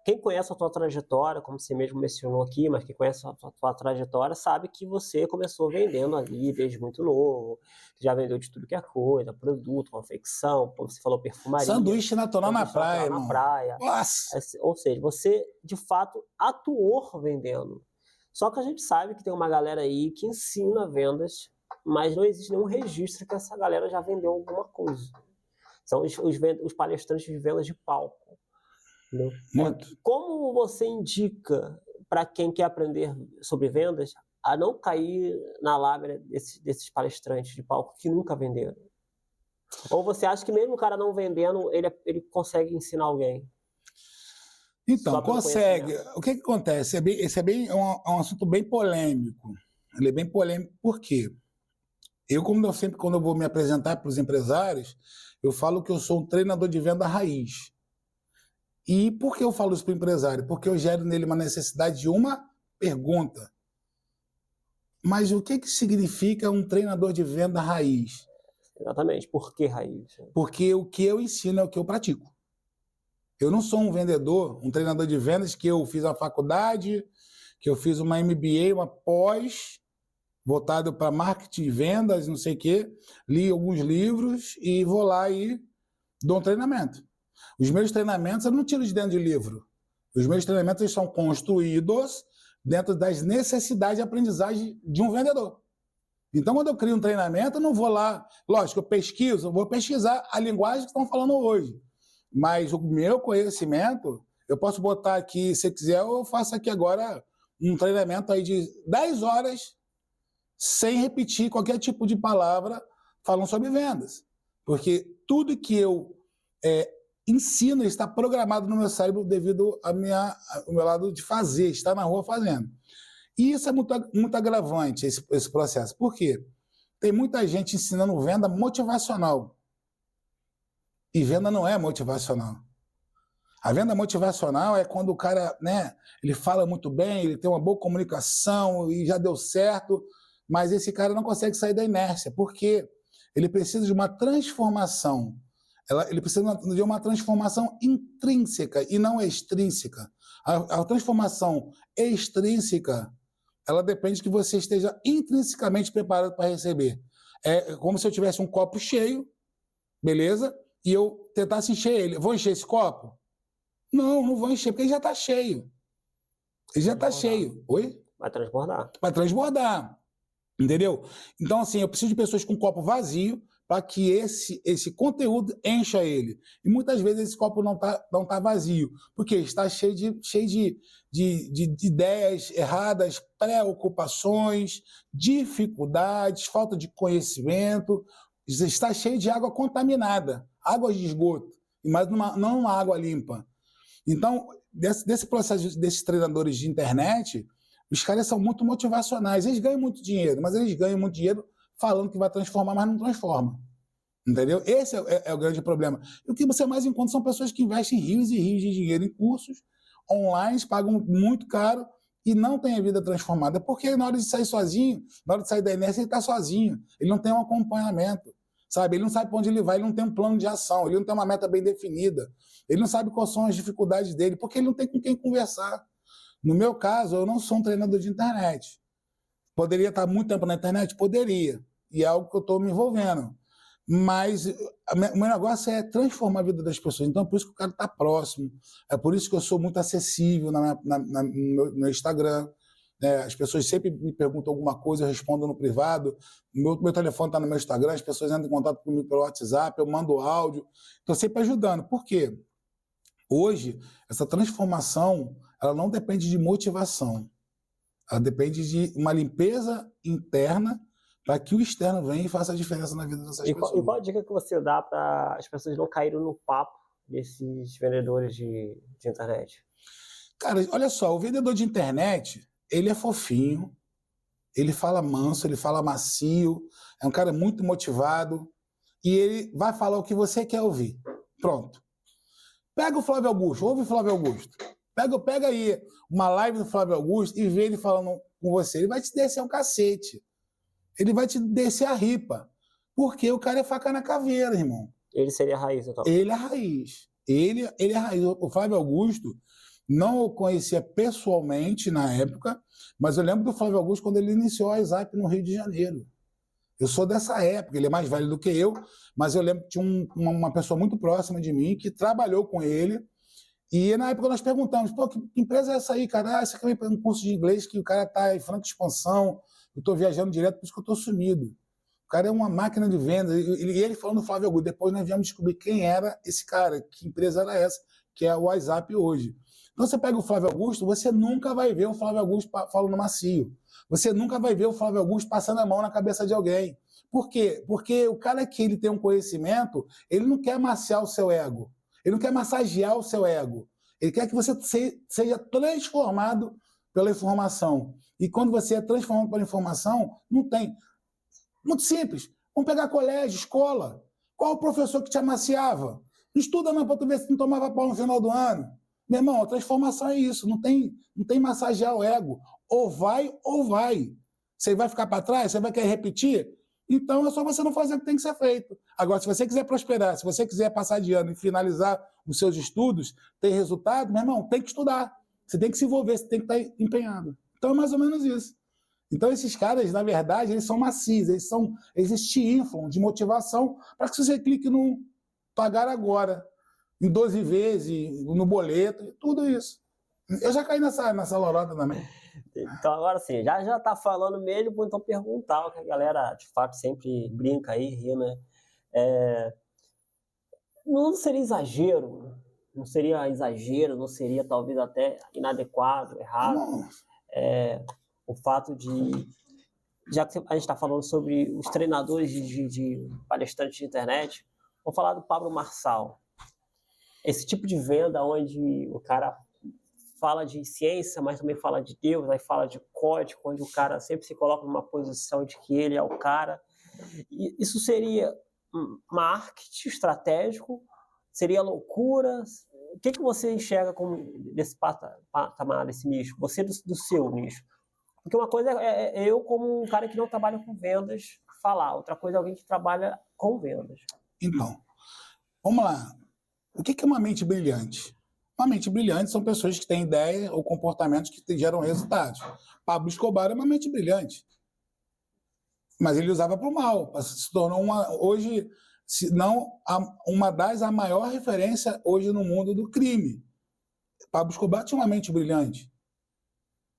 quem conhece a tua trajetória, como você mesmo mencionou aqui, mas quem conhece a tua trajetória sabe que você começou vendendo ali desde muito novo, já vendeu de tudo que é coisa, produto, confecção, como você falou, perfumaria. Sanduíche natural na praia, na praia. Nossa! Ou seja, você, de fato, atuou vendendo. Só que a gente sabe que tem uma galera aí que ensina vendas, mas não existe nenhum registro que essa galera já vendeu alguma coisa. São os palestrantes de vendas de palco. Como você indica para quem quer aprender sobre vendas a não cair na lábia desses palestrantes de palco que nunca venderam? Ou você acha que mesmo o cara não vendendo, ele consegue ensinar alguém? Então, consegue. O que acontece? Esse é um assunto bem polêmico. Ele é bem polêmico por quê? Quando eu vou me apresentar para os empresários, eu falo que eu sou um treinador de venda raiz. E por que eu falo isso para o empresário? Porque eu gero nele uma necessidade de uma pergunta. Mas o que significa um treinador de venda raiz? Exatamente. Por que raiz? Porque o que eu ensino é o que eu pratico. Eu não sou um vendedor, um treinador de vendas que eu fiz a faculdade, que eu fiz uma MBA, uma pós, voltado para marketing e vendas, não sei o quê. Li alguns livros e vou lá e dou um treinamento. Os meus treinamentos eu não tiro de dentro de livro. Os meus treinamentos eles são construídos dentro das necessidades de aprendizagem de um vendedor. Então, quando eu crio um treinamento, eu não vou lá... Lógico, eu vou pesquisar a linguagem que estão falando hoje. Mas o meu conhecimento, eu posso botar aqui, se quiser, eu faço aqui agora um treinamento aí de 10 horas sem repetir qualquer tipo de palavra falando sobre vendas. Porque tudo que eu ensino está programado no meu cérebro devido ao meu lado de fazer, estar na rua fazendo. E isso é muito agravante, esse processo. Por quê? Tem muita gente ensinando venda motivacional. E venda não é motivacional. A venda motivacional é quando o cara, ele fala muito bem, ele tem uma boa comunicação e já deu certo, mas esse cara não consegue sair da inércia. Por quê? Ele precisa de uma transformação Ele precisa de uma transformação intrínseca e não extrínseca. A transformação extrínseca, ela depende que você esteja intrinsecamente preparado para receber. É como se eu tivesse um copo cheio, beleza? E eu tentasse encher ele. Vou encher esse copo? Não vou encher, porque ele já está cheio. Ele já está cheio. Oi? Vai transbordar. Vai transbordar. Entendeu? Então, assim, eu preciso de pessoas com copo vazio para que esse conteúdo encha ele. E muitas vezes esse copo não tá vazio, porque está cheio de ideias erradas, preocupações, dificuldades, falta de conhecimento, está cheio de água contaminada, água de esgoto, mas não uma água limpa. Então, desse processo desses treinadores de internet, os caras são muito motivacionais. Eles ganham muito dinheiro, mas eles ganham muito dinheiro falando que vai transformar, mas não transforma. Entendeu? Esse é o grande problema. E o que você mais encontra são pessoas que investem rios e rios de dinheiro em cursos online, pagam muito caro e não têm a vida transformada. Porque na hora de sair sozinho, na hora de sair da inércia, ele está sozinho. Ele não tem um acompanhamento. Sabe? Ele não sabe para onde ele vai, ele não tem um plano de ação, ele não tem uma meta bem definida. Ele não sabe quais são as dificuldades dele, porque ele não tem com quem conversar. No meu caso, eu não sou um treinador de internet. Poderia estar muito tempo na internet? Poderia. E é algo que eu estou me envolvendo. Mas o meu negócio é transformar a vida das pessoas. Então, é por isso que o cara está próximo. É por isso que eu sou muito acessível no meu Instagram. As pessoas sempre me perguntam alguma coisa, eu respondo no privado. Meu telefone está no meu Instagram, as pessoas entram em contato comigo pelo WhatsApp, eu mando áudio. Estou sempre ajudando. Por quê? Hoje, essa transformação ela não depende de motivação. Ela depende de uma limpeza interna para que o externo venha e faça a diferença na vida dessas pessoas. E qual a dica que você dá para as pessoas não caírem no papo desses vendedores de internet? Cara, olha só, o vendedor de internet, ele é fofinho, ele fala manso, ele fala macio, é um cara muito motivado e ele vai falar o que você quer ouvir. Pronto. Pega o Flávio Augusto, ouve o Flávio Augusto. Pega aí uma live do Flávio Augusto e vê ele falando com você. Ele vai te descer um cacete. Ele vai te descer a ripa. Porque o cara é faca na caveira, irmão. Ele seria a raiz, então. Ele é a raiz. Ele é a raiz. O Flávio Augusto, não o conhecia pessoalmente na época, mas eu lembro do Flávio Augusto quando ele iniciou a WhatsApp no Rio de Janeiro. Eu sou dessa época, ele é mais velho do que eu, mas eu lembro que tinha uma pessoa muito próxima de mim que trabalhou com ele. E na época nós perguntamos, pô, que empresa é essa aí, cara? Ah, essa aqui é um curso de inglês que o cara está em franca expansão, eu estou viajando direto, por isso que eu estou sumido. O cara é uma máquina de vendas. E ele falando do Flávio Augusto. Depois nós viemos descobrir quem era esse cara, que empresa era essa, que é o WhatsApp hoje. Então você pega o Flávio Augusto, você nunca vai ver o Flávio Augusto falando macio. Você nunca vai ver o Flávio Augusto passando a mão na cabeça de alguém. Por quê? Porque o cara que ele tem um conhecimento, ele não quer maciar o seu ego. Ele não quer massagear o seu ego. Ele quer que você seja transformado pela informação. E quando você é transformado pela informação, não tem. Muito simples. Vamos pegar colégio, escola. Qual o professor que te amaciava? Não estuda não para tu ver se não tomava pau no final do ano. Meu irmão, a transformação é isso. Não tem massagear o ego. Ou vai, ou vai. Você vai ficar para trás? Você vai querer repetir? Então é só você não fazer o que tem que ser feito. Agora, se você quiser prosperar, se você quiser passar de ano e finalizar os seus estudos, ter resultado, meu irmão, tem que estudar. Você tem que se envolver, você tem que estar empenhado. Então é mais ou menos isso. Então esses caras, na verdade, eles são macios, eles te inflam de motivação para que você clique no pagar agora, em 12 vezes, no boleto, tudo isso. Eu já caí nessa lorota também. Então agora sim, já tá falando mesmo, vou então perguntar o que a galera de fato sempre brinca aí, ri, né? Não seria exagero, não seria talvez até inadequado, errado, o fato de, já que a gente está falando sobre os treinadores de palestrantes de internet, vamos falar do Pablo Marçal. Esse tipo de venda onde o cara fala de ciência, mas também fala de Deus, aí fala de código, onde o cara sempre se coloca numa posição de que ele é o cara. E isso seria marketing estratégico? Seria loucura? O que você enxerga como desse patamar, desse nicho? Você do seu nicho? Porque uma coisa é eu, como um cara que não trabalha com vendas, falar. Outra coisa é alguém que trabalha com vendas. Então, Vamos lá. O que é uma mente brilhante? Uma mente brilhante são pessoas que têm ideias ou comportamentos que geram resultados. Pablo Escobar é uma mente brilhante. Mas ele usava para o mal. Se tornou hoje, se não uma a maior referência hoje no mundo do crime. Pablo Escobar tinha uma mente brilhante.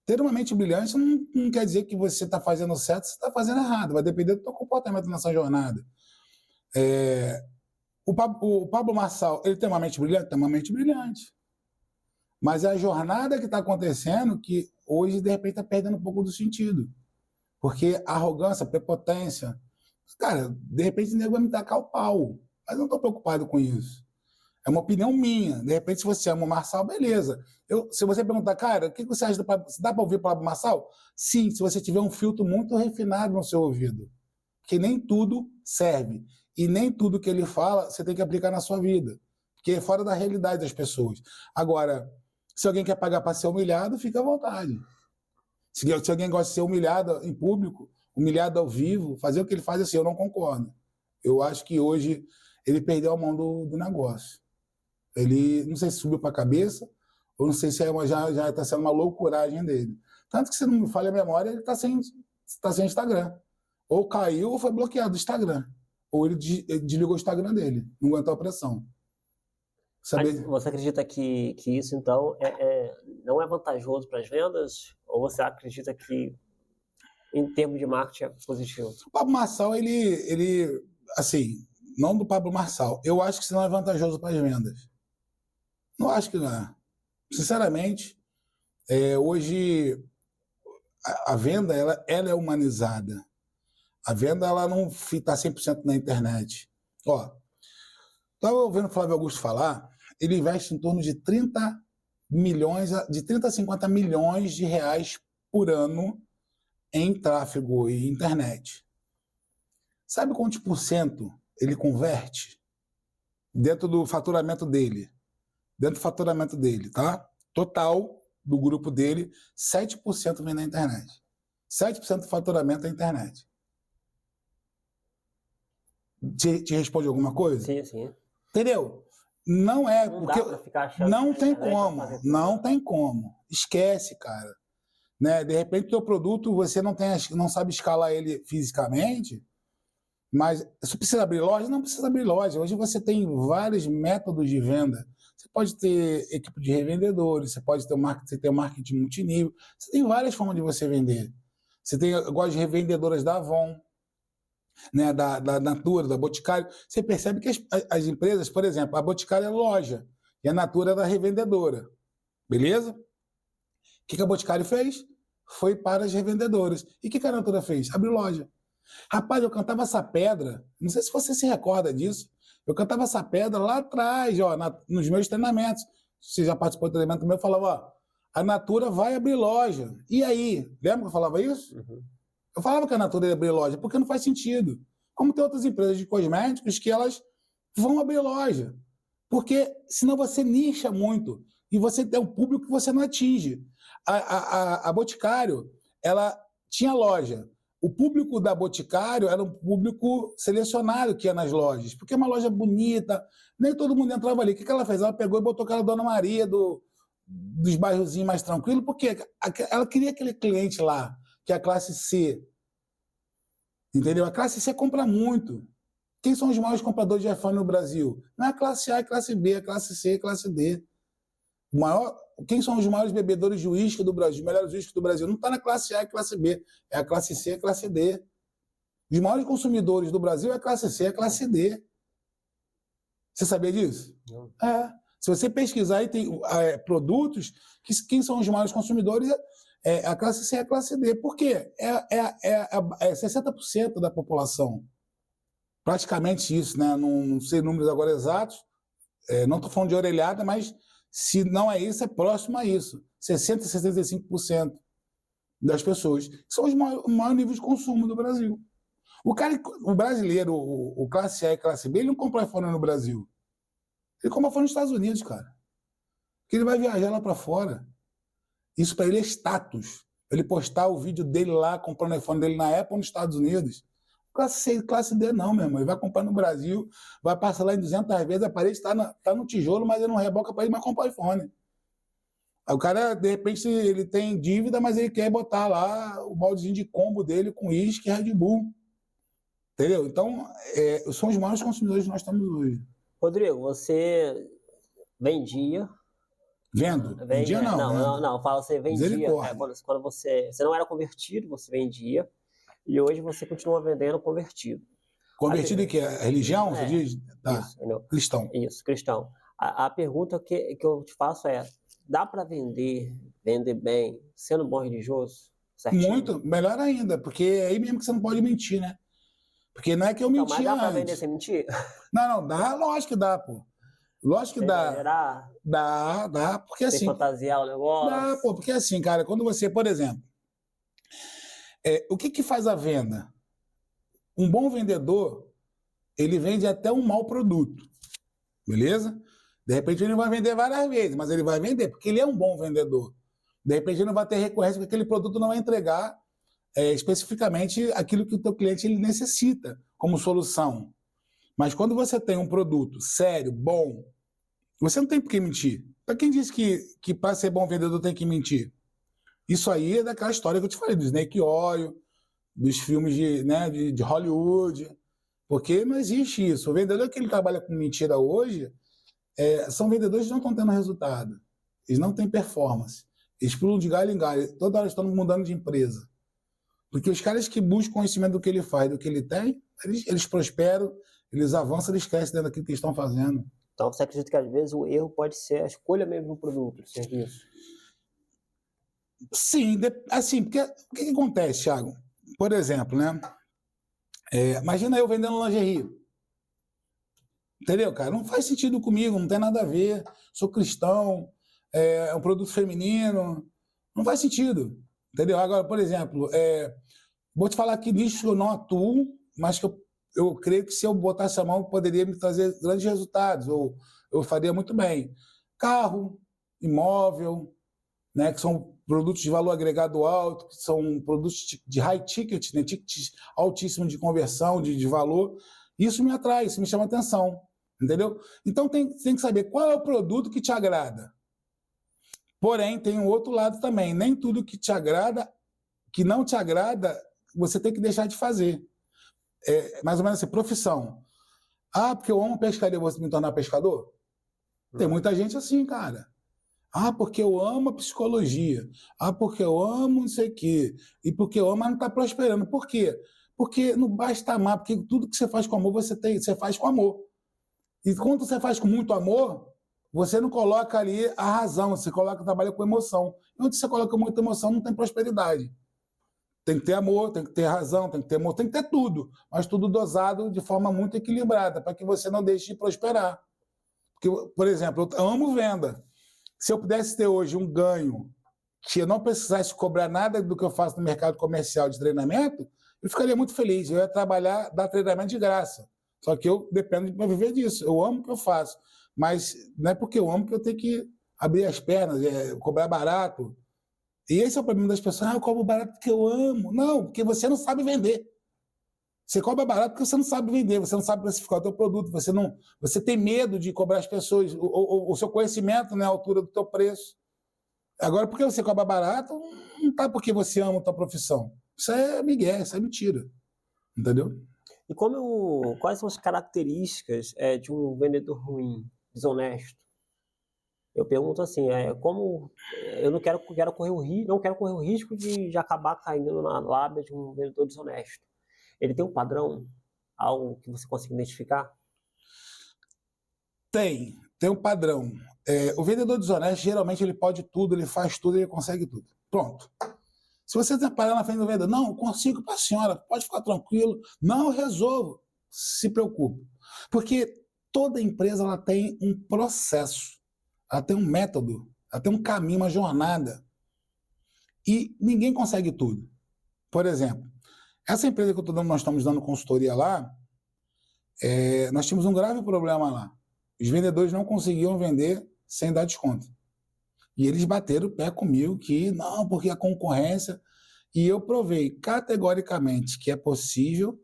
Ter uma mente brilhante não quer dizer que você está fazendo certo, você está fazendo errado. Vai depender do seu comportamento nessa jornada. O Pablo Marçal, ele tem uma mente brilhante? Tem uma mente brilhante. Mas é a jornada que está acontecendo que hoje, de repente, está perdendo um pouco do sentido. Porque arrogância, prepotência... Cara, de repente o nego vai me tacar o pau. Mas eu não estou preocupado com isso. É uma opinião minha. De repente, se você ama o Marçal, beleza. Se você perguntar, cara, o que você acha do Pablo? Dá para ouvir o Pablo Marçal? Sim, se você tiver um filtro muito refinado no seu ouvido. Porque nem tudo serve. E nem tudo que ele fala você tem que aplicar na sua vida. Porque é fora da realidade das pessoas. Agora, se alguém quer pagar para ser humilhado, fica à vontade. Se alguém gosta de ser humilhado em público, humilhado ao vivo, fazer o que ele faz assim, eu não concordo. Eu acho que hoje ele perdeu a mão do negócio. Ele, não sei se subiu para a cabeça, ou não sei se já está sendo uma loucuragem dele. Tanto que, se não me falha a memória, ele está sem Instagram. Ou caiu ou foi bloqueado do Instagram. Ou ele desligou o Instagram dele, não aguentou a pressão. Mas você acredita que isso, então, não é vantajoso para as vendas? Ou você acredita que, em termos de marketing, é positivo? O Pablo Marçal, ele assim, não do Pablo Marçal, eu acho que isso não é vantajoso para as vendas. Não acho que não é. Sinceramente, hoje a venda ela é humanizada. A venda ela não está 100% na internet. Estava ouvindo o Flávio Augusto falar, ele investe em torno de 30 a 50 milhões de reais por ano em tráfego e internet. Sabe quantos por cento ele converte dentro do faturamento dele? Dentro do faturamento dele, tá? Total do grupo dele, 7% vem na internet. 7% do faturamento é internet. Te responde alguma coisa? Sim, sim. Entendeu? Não é, Não porque dá pra ficar achando não que tem a internet como, vai fazer não tudo. tem como. Esquece, cara. Né? De repente, o teu produto, você não sabe escalar ele fisicamente, mas você precisa abrir loja? Não precisa abrir loja. Hoje você tem vários métodos de venda. Você pode ter equipe de revendedores, você pode ter marketing multinível. Você tem várias formas de você vender. Eu gosto de revendedoras da Avon, né, da Natura, da Boticário. Você percebe que as empresas, por exemplo, a Boticário é loja e a Natura é a revendedora. Beleza? O que a Boticário fez? Foi para as revendedoras. E o que a Natura fez? Abriu loja. Rapaz, eu cantava essa pedra, não sei se você se recorda disso, eu cantava essa pedra lá atrás, nos meus treinamentos. Você já participou do treinamento também, eu falava, a Natura vai abrir loja. E aí? Lembra que eu falava isso? Uhum. Eu falava que a Natura ia abrir loja, porque não faz sentido. Como tem outras empresas de cosméticos que elas vão abrir loja. Porque senão você nicha muito e você tem um público que você não atinge. A Boticário, ela tinha loja. O público da Boticário era um público selecionado que ia nas lojas, porque é uma loja bonita, nem todo mundo entrava ali. O que ela fez? Ela pegou e botou aquela Dona Maria dos bairrozinhos mais tranquilos, porque ela queria aquele cliente lá, que é a classe C. Entendeu? A classe C compra muito. Quem são os maiores compradores de iPhone no Brasil? Não é a classe A, é a classe B, é a classe C, é a classe D. Quem são os maiores bebedores de uísque do Brasil, os melhores uísques do Brasil? Não está na classe A e classe B, é a classe C e a classe D. Os maiores consumidores do Brasil é a classe C e a classe D. Você sabia disso? Não. Se você pesquisar aí, tem produtos que quem são os maiores consumidores é a classe C e a classe D. Por quê? É 60% da população. Praticamente isso, né? Não sei números agora exatos, não estou falando de orelhada, mas se não é isso, é próximo a isso. 60% a 65% das pessoas. São os maior nível de consumo do Brasil. O brasileiro, o classe A e classe B, ele não compra iPhone no Brasil. Ele compra iPhone nos Estados Unidos, cara. Porque ele vai viajar lá para fora. Isso para ele é status. Ele postar o vídeo dele lá, comprando o iPhone dele na Apple nos Estados Unidos. classe C, classe D não, meu irmão. Ele vai comprar no Brasil, vai passar lá em 200 vezes, a parede tá no tijolo, mas ele não reboca a parede, mas compra o iPhone. Aí o cara, de repente, ele tem dívida, mas ele quer botar lá o baldezinho de combo dele com uísque e Red Bull. Entendeu? Então, são os maiores consumidores que nós temos hoje. Rodrigo, você vendia... Vendia não. Não, fala, você vendia. Misericórdia. Quando você não era convertido, você vendia. E hoje você continua vendendo convertido. Convertido em quê? A religião, você diz? Tá. Isso, entendeu? Cristão. Isso, cristão. A pergunta que eu te faço é, dá para vender bem, sendo bom religioso? Certinho? Muito, melhor ainda, porque é aí mesmo que você não pode mentir, né? Porque não é que eu mentia mas dá para antes. vender sem mentir? Não, dá, lógico que dá, pô. Lógico que dá. Exagerar? Dá, porque Sem assim... fantasiar o negócio? Dá, pô, porque assim, cara, quando você, por exemplo, o que faz a venda? Um bom vendedor, ele vende até um mau produto, beleza? De repente ele não vai vender várias vezes, mas ele vai vender, porque ele é um bom vendedor. De repente ele não vai ter recorrência, porque aquele produto não vai entregar especificamente aquilo que o teu cliente ele necessita como solução. Mas quando você tem um produto sério, bom, você não tem por que mentir. Para quem disse que para ser bom vendedor tem que mentir? Isso aí é daquela história que eu te falei, do Snake Oil, dos filmes de Hollywood, porque não existe isso. O vendedor que ele trabalha com mentira hoje são vendedores que não estão tendo resultado. Eles não têm performance. Eles pulam de galho em galho. Toda hora estão mudando de empresa. Porque os caras que buscam conhecimento do que ele faz, do que ele tem, eles prosperam, eles avançam, eles crescem dentro daquilo que eles estão fazendo. Então você acredita que às vezes o erro pode ser a escolha mesmo do produto, do serviço? Sim, assim, porque o que acontece, Thiago? Por exemplo, né? Imagina eu vendendo lingerie. Entendeu, cara? Não faz sentido comigo, não tem nada a ver. Sou cristão, é um produto feminino. Não faz sentido. Entendeu? Agora, por exemplo, vou te falar que nicho eu não atuo, mas que eu creio que se eu botasse a mão poderia me trazer grandes resultados, ou eu faria muito bem. Carro, imóvel, né, que são produtos de valor agregado alto, que são produtos de high ticket, né, tickets altíssimos de conversão, de valor. Isso me atrai, isso me chama atenção, entendeu? Então tem que saber qual é o produto que te agrada. Porém, tem um outro lado também. Nem tudo que te agrada, que não te agrada, você tem que deixar de fazer. Mais ou menos assim, profissão. Ah, porque eu amo pescaria, eu vou me tornar pescador? Tem muita gente assim, cara. Ah, porque eu amo a psicologia. Ah, porque eu amo não sei o quê. E porque eu amo, mas não está prosperando. Por quê? Porque não basta amar, porque tudo que você faz com amor, você faz com amor. E quando você faz com muito amor, você não coloca ali a razão, você trabalha com emoção. E onde você coloca muita emoção, não tem prosperidade. Tem que ter amor, tem que ter razão, tem que ter amor, tem que ter tudo. Mas tudo dosado de forma muito equilibrada, para que você não deixe de prosperar. Porque, por exemplo, eu amo venda. Se eu pudesse ter hoje um ganho que eu não precisasse cobrar nada do que eu faço no mercado comercial de treinamento, eu ficaria muito feliz. Eu ia trabalhar, dar treinamento de graça. Só que eu dependo para viver disso. Eu amo o que eu faço. Mas não é porque eu amo que eu tenho que abrir as pernas, cobrar barato. E esse é o problema das pessoas. Eu cobro barato porque eu amo. Não, porque você não sabe vender. Você cobra barato porque você não sabe vender, você não sabe classificar o teu produto, você tem medo de cobrar as pessoas, o seu conhecimento não é a altura do teu preço. Agora, porque você cobra barato, não tá porque você ama a tua profissão. Isso é migué, isso é mentira. Entendeu? E quais são as características de um vendedor ruim, desonesto? Eu pergunto assim, como eu não quero correr o risco de acabar caindo na lábia de um vendedor desonesto. Ele tem um padrão, algo que você consiga identificar? Tem um padrão. O vendedor desonesto, geralmente, ele pode tudo, ele faz tudo, ele consegue tudo. Pronto. Se você parar na frente do vendedor, não, eu consigo para a senhora, pode ficar tranquilo. Não, eu resolvo. Se preocupe. Porque toda empresa ela tem um processo, ela tem um método, ela tem um caminho, uma jornada. E ninguém consegue tudo. Por exemplo, essa empresa que nós estamos dando consultoria lá, nós tínhamos um grave problema lá. Os vendedores não conseguiam vender sem dar desconto. E eles bateram o pé comigo que não, porque a concorrência... E eu provei categoricamente que é possível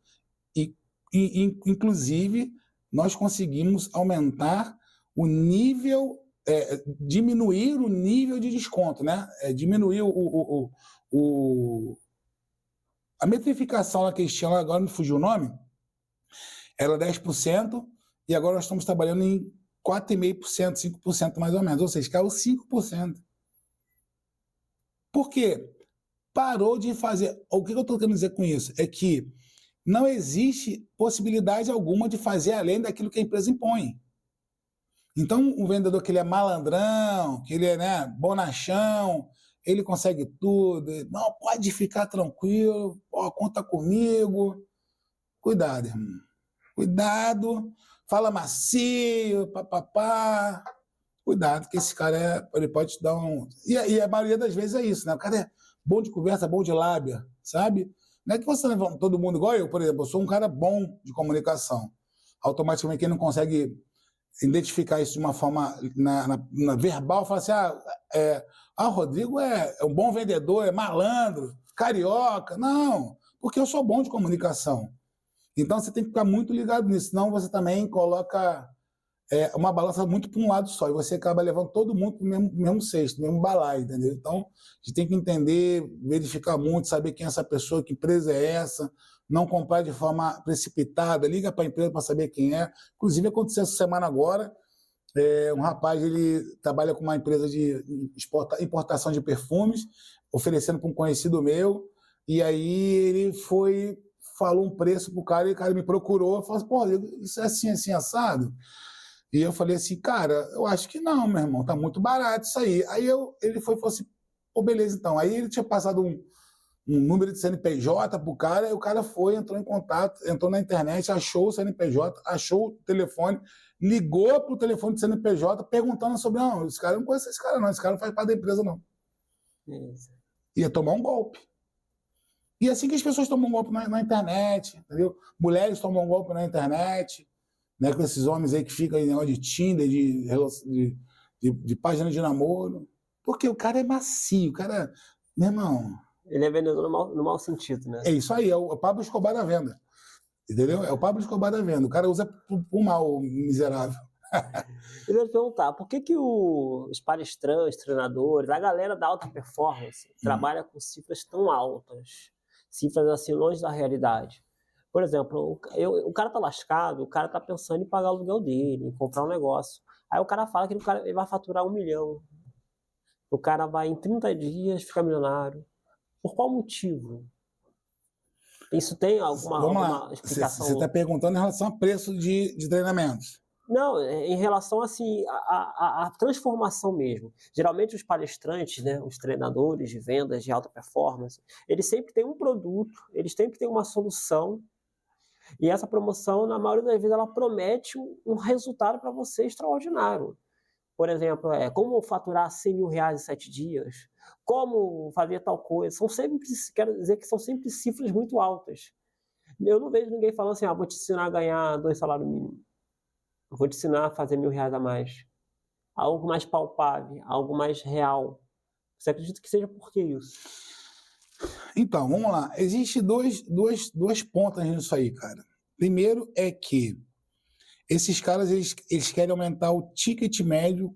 inclusive, nós conseguimos aumentar o nível, diminuir o nível de desconto, né? Diminuir a metrificação lá que eles tinham, agora me fugiu o nome, era 10%, e agora nós estamos trabalhando em 4,5%, 5% mais ou menos, ou seja, caiu 5%. Por quê? Parou de fazer... O que eu estou querendo dizer com isso? É que não existe possibilidade alguma de fazer além daquilo que a empresa impõe. Então, um vendedor que ele é malandrão, que ele é, né, bonachão, ele consegue tudo, não, pode ficar tranquilo, conta comigo. Cuidado, irmão. Cuidado, fala macio, papapá. Cuidado, que esse cara ele pode te dar um... E a maioria das vezes é isso, né? O cara é bom de conversa, bom de lábia, sabe? Não é que você leva todo mundo igual eu, por exemplo, eu sou um cara bom de comunicação. Automaticamente, quem não consegue identificar isso de uma forma na verbal, fala assim, o Rodrigo é um bom vendedor, é malandro, carioca. Não, porque eu sou bom de comunicação. Então, você tem que ficar muito ligado nisso, senão você também coloca uma balança muito para um lado só, e você acaba levando todo mundo para o mesmo cesto, mesmo balaio, entendeu? Então, a gente tem que entender, verificar muito, saber quem é essa pessoa, que empresa é essa, não comprar de forma precipitada, liga para a empresa para saber quem é. Inclusive, aconteceu essa semana agora, um rapaz, ele trabalha com uma empresa de importação de perfumes, oferecendo para um conhecido meu, e aí ele falou um preço pro cara, e o cara me procurou, falou assim, pô, isso é assim, assado? E eu falei assim, cara, eu acho que não, meu irmão, tá muito barato isso aí. Aí ele falou assim, pô, beleza, então. Aí ele tinha passado um número de CNPJ pro cara, e o cara entrou em contato, entrou na internet, achou o CNPJ, achou o telefone, ligou pro telefone do CNPJ, perguntando sobre, não, esse cara não conhece esse cara não, esse cara não faz parte da empresa não. Isso. Ia tomar um golpe. E assim que as pessoas tomam um golpe na internet, entendeu? Mulheres tomam um golpe na internet, né, com esses homens aí que ficam em negócio de Tinder, de página de namoro. Porque o cara é macio, o cara... Meu irmão... Ele é vendedor no mau sentido, né? É isso aí, é o Pablo Escobar da venda. Entendeu? É o Pablo Escobar da venda. O cara usa pro mal, miserável. Eu ia te perguntar, por que os palestrantes, treinadores, a galera da alta performance trabalha com cifras tão altas? Cifras assim, longe da realidade. Por exemplo, o cara tá lascado, o cara tá pensando em pagar o aluguel dele, em comprar um negócio. Aí o cara fala que ele vai faturar 1 milhão. O cara vai, em 30 dias, ficar milionário. Por qual motivo? Isso tem alguma explicação? Você está perguntando em relação a preço de treinamentos? Não, em relação assim, a transformação mesmo. Geralmente os palestrantes, né, os treinadores de vendas de alta performance, eles sempre têm um produto, eles sempre têm uma solução, e essa promoção, na maioria das vezes, ela promete um resultado para você extraordinário. Por exemplo, como faturar 100 mil reais em 7 dias, como fazer tal coisa. Quero dizer que são sempre cifras muito altas. Eu não vejo ninguém falando assim, vou te ensinar a ganhar 2 salários mínimos. Vou te ensinar a fazer 1.000 reais a mais. Algo mais palpável, algo mais real. Você acredita que seja por que isso? Então, vamos lá. Existem duas pontas nisso aí, cara. Primeiro é que esses caras eles querem aumentar o ticket médio,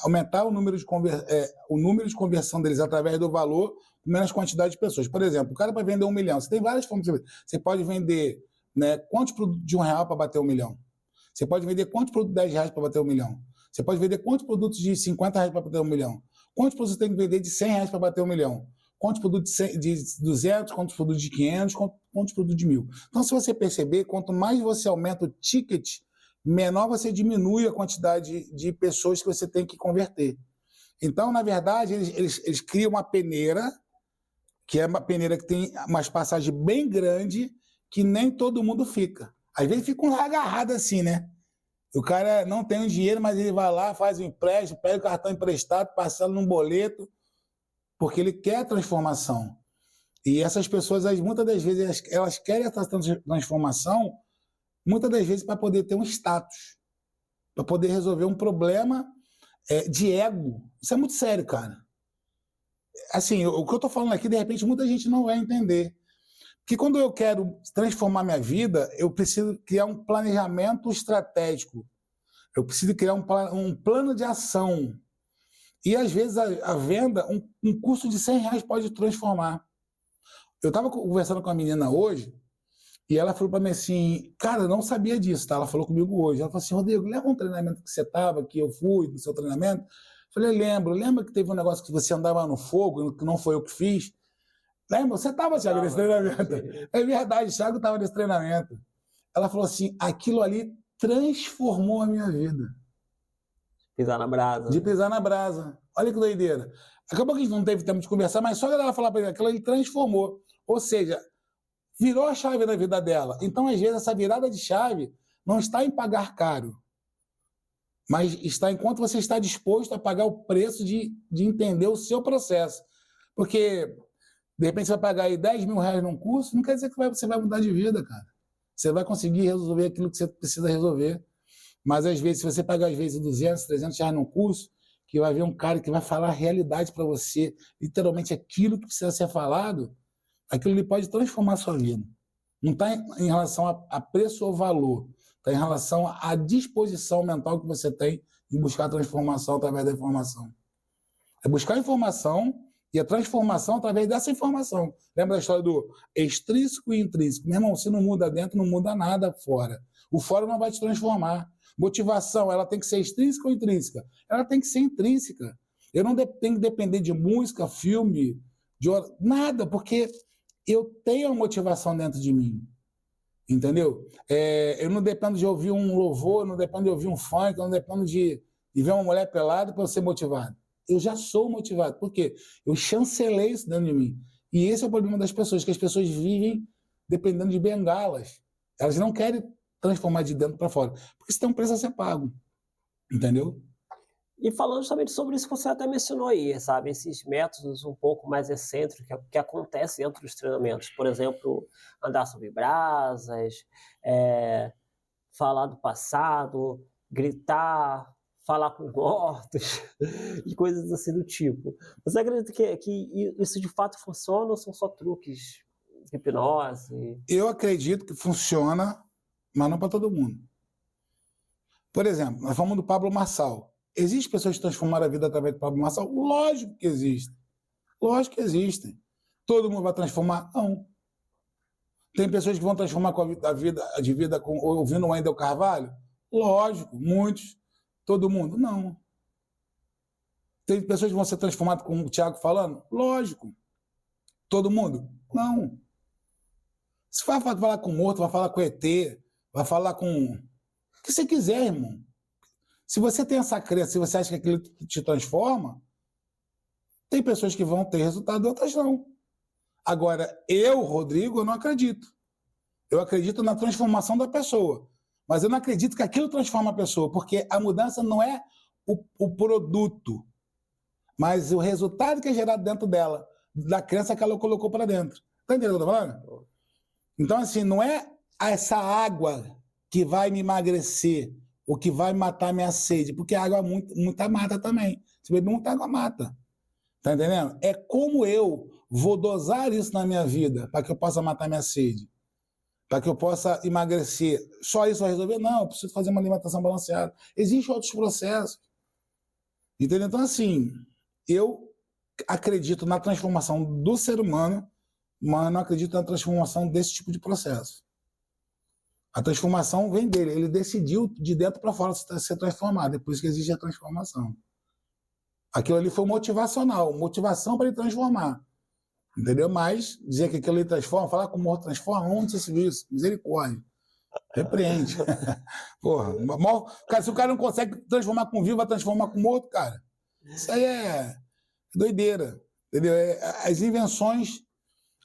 aumentar o número de conversão deles através do valor, com menos quantidade de pessoas. Por exemplo, o cara para vender 1 milhão, você tem várias formas de vender. Você pode vender, né, quantos produtos de R$1 para bater 1 milhão? Você pode vender quantos produtos de R$10 para bater 1 milhão? Você pode vender quantos produtos de R$50 para bater 1 milhão? Quantos produtos você tem que vender de R$100 para bater 1 milhão? Quantos produtos de 200, quantos produtos de 500, quantos produtos de 1.000? Então, se você perceber, quanto mais você aumenta o ticket, menor você diminui a quantidade de pessoas que você tem que converter. Então, na verdade, eles criam uma peneira, que é uma peneira que tem umas passagens bem grandes, que nem todo mundo fica. Às vezes fica um agarrado assim, né? O cara não tem o dinheiro, mas ele vai lá, faz um empréstimo, pega o cartão emprestado, parcela num boleto, porque ele quer a transformação. E essas pessoas, muitas das vezes, elas querem essa transformação, muitas das vezes para poder ter um status, para poder resolver um problema de ego. Isso é muito sério, cara. Assim, o que eu estou falando aqui, de repente, muita gente não vai entender. que quando eu quero transformar minha vida, eu preciso criar um planejamento estratégico. Eu preciso criar um plano de ação. E, às vezes, a venda, um curso de R$100 pode transformar. Eu estava conversando com a menina hoje, e ela falou para mim assim, cara, eu não sabia disso, tá? Ela falou comigo hoje. Ela falou assim, Rodrigo, lembra um treinamento que você estava, que eu fui no seu treinamento? Eu falei, lembro. Lembra que teve um negócio que você andava no fogo, que não foi eu que fiz? Lembra? Você estava, Thiago, nesse treinamento. É verdade, Thiago estava nesse treinamento. Ela falou assim, aquilo ali transformou a minha vida. Pisar na brasa. De pisar na brasa. Olha que doideira. Acabou que a gente não teve tempo de conversar, mas só ela falar para ele, aquilo ali transformou. Ou seja, virou a chave na vida dela. Então, às vezes, essa virada de chave não está em pagar caro, mas está enquanto você está disposto a pagar o preço de entender o seu processo. Porque, de repente, você vai pagar aí R$10.000 num curso, não quer dizer que você vai mudar de vida, cara. Você vai conseguir resolver aquilo que você precisa resolver. Mas, às vezes, se você pagar, às vezes, R$200, R$300 num curso, que vai ver um cara que vai falar a realidade para você, literalmente aquilo que precisa ser falado, aquilo ali pode transformar a sua vida. Não está em relação a preço ou valor, está em relação à disposição mental que você tem em buscar a transformação através da informação. É buscar a informação e a transformação através dessa informação. Lembra da história do extrínseco e intrínseco? Meu irmão, se não muda dentro, não muda nada fora. O fora não vai te transformar. Motivação, ela tem que ser extrínseca ou intrínseca? Ela tem que ser intrínseca. Eu não tenho que depender de música, filme, nada, porque eu tenho a motivação dentro de mim. Entendeu? Eu não dependo de ouvir um louvor, eu não dependo de ouvir um funk, eu não dependo de ver uma mulher pelada para eu ser motivado. Eu já sou motivado. Por quê? Eu chancelei isso dentro de mim. E esse é o problema das pessoas, que as pessoas vivem dependendo de bengalas. Elas não querem transformar de dentro para fora, porque isso tem um preço a ser pago. Entendeu? E falando justamente sobre isso que você até mencionou aí, sabe? Esses métodos um pouco mais excêntricos que acontecem dentro dos treinamentos. Por exemplo, andar sobre brasas, falar do passado, gritar, falar com mortos e coisas assim do tipo. Você acredita que isso de fato funciona ou são só truques de hipnose? Eu acredito que funciona, mas não para todo mundo. Por exemplo, nós falamos do Pablo Marçal. Existem pessoas que transformaram a vida através do Pablo Marçal? Lógico que existem. Lógico que existem. Todo mundo vai transformar? Não. Tem pessoas que vão transformar a vida ouvindo o Wendel Carvalho? Lógico, muitos. Todo mundo? Não. Tem pessoas que vão ser transformadas com o Thiago falando? Lógico. Todo mundo? Não. Se vai falar com morto, vai falar com ET, vai falar com o que você quiser, irmão. Se você tem essa crença, se você acha que aquilo te transforma, tem pessoas que vão ter resultado, outras não. Agora, eu, Rodrigo, eu não acredito. Eu acredito na transformação da pessoa. Mas eu não acredito que aquilo transforma a pessoa, porque a mudança não é o produto, mas o resultado que é gerado dentro dela, da crença que ela colocou para dentro. Está entendendo o que eu estou falando? Então, assim, não é essa água que vai me emagrecer, o que vai matar minha sede, porque a água muita mata também. Se beber muita água, mata. Tá entendendo? É como eu vou dosar isso na minha vida para que eu possa matar minha sede, para que eu possa emagrecer. Só isso vai resolver? Não, eu preciso fazer uma alimentação balanceada. Existem outros processos. Entendeu? Então, assim, eu acredito na transformação do ser humano, mas não acredito na transformação desse tipo de processo. A transformação vem dele. Ele decidiu de dentro para fora ser transformado. É por isso que existe a transformação. Aquilo ali foi motivacional. Motivação para ele transformar. Entendeu? Mas dizer que aquilo ali transforma, falar que o morto transforma, onde você viu isso? Misericórdia. Repreende. Porra. Cara, se o cara não consegue transformar com vivo, vai transformar com morto, cara. Isso aí é doideira. Entendeu? As invenções.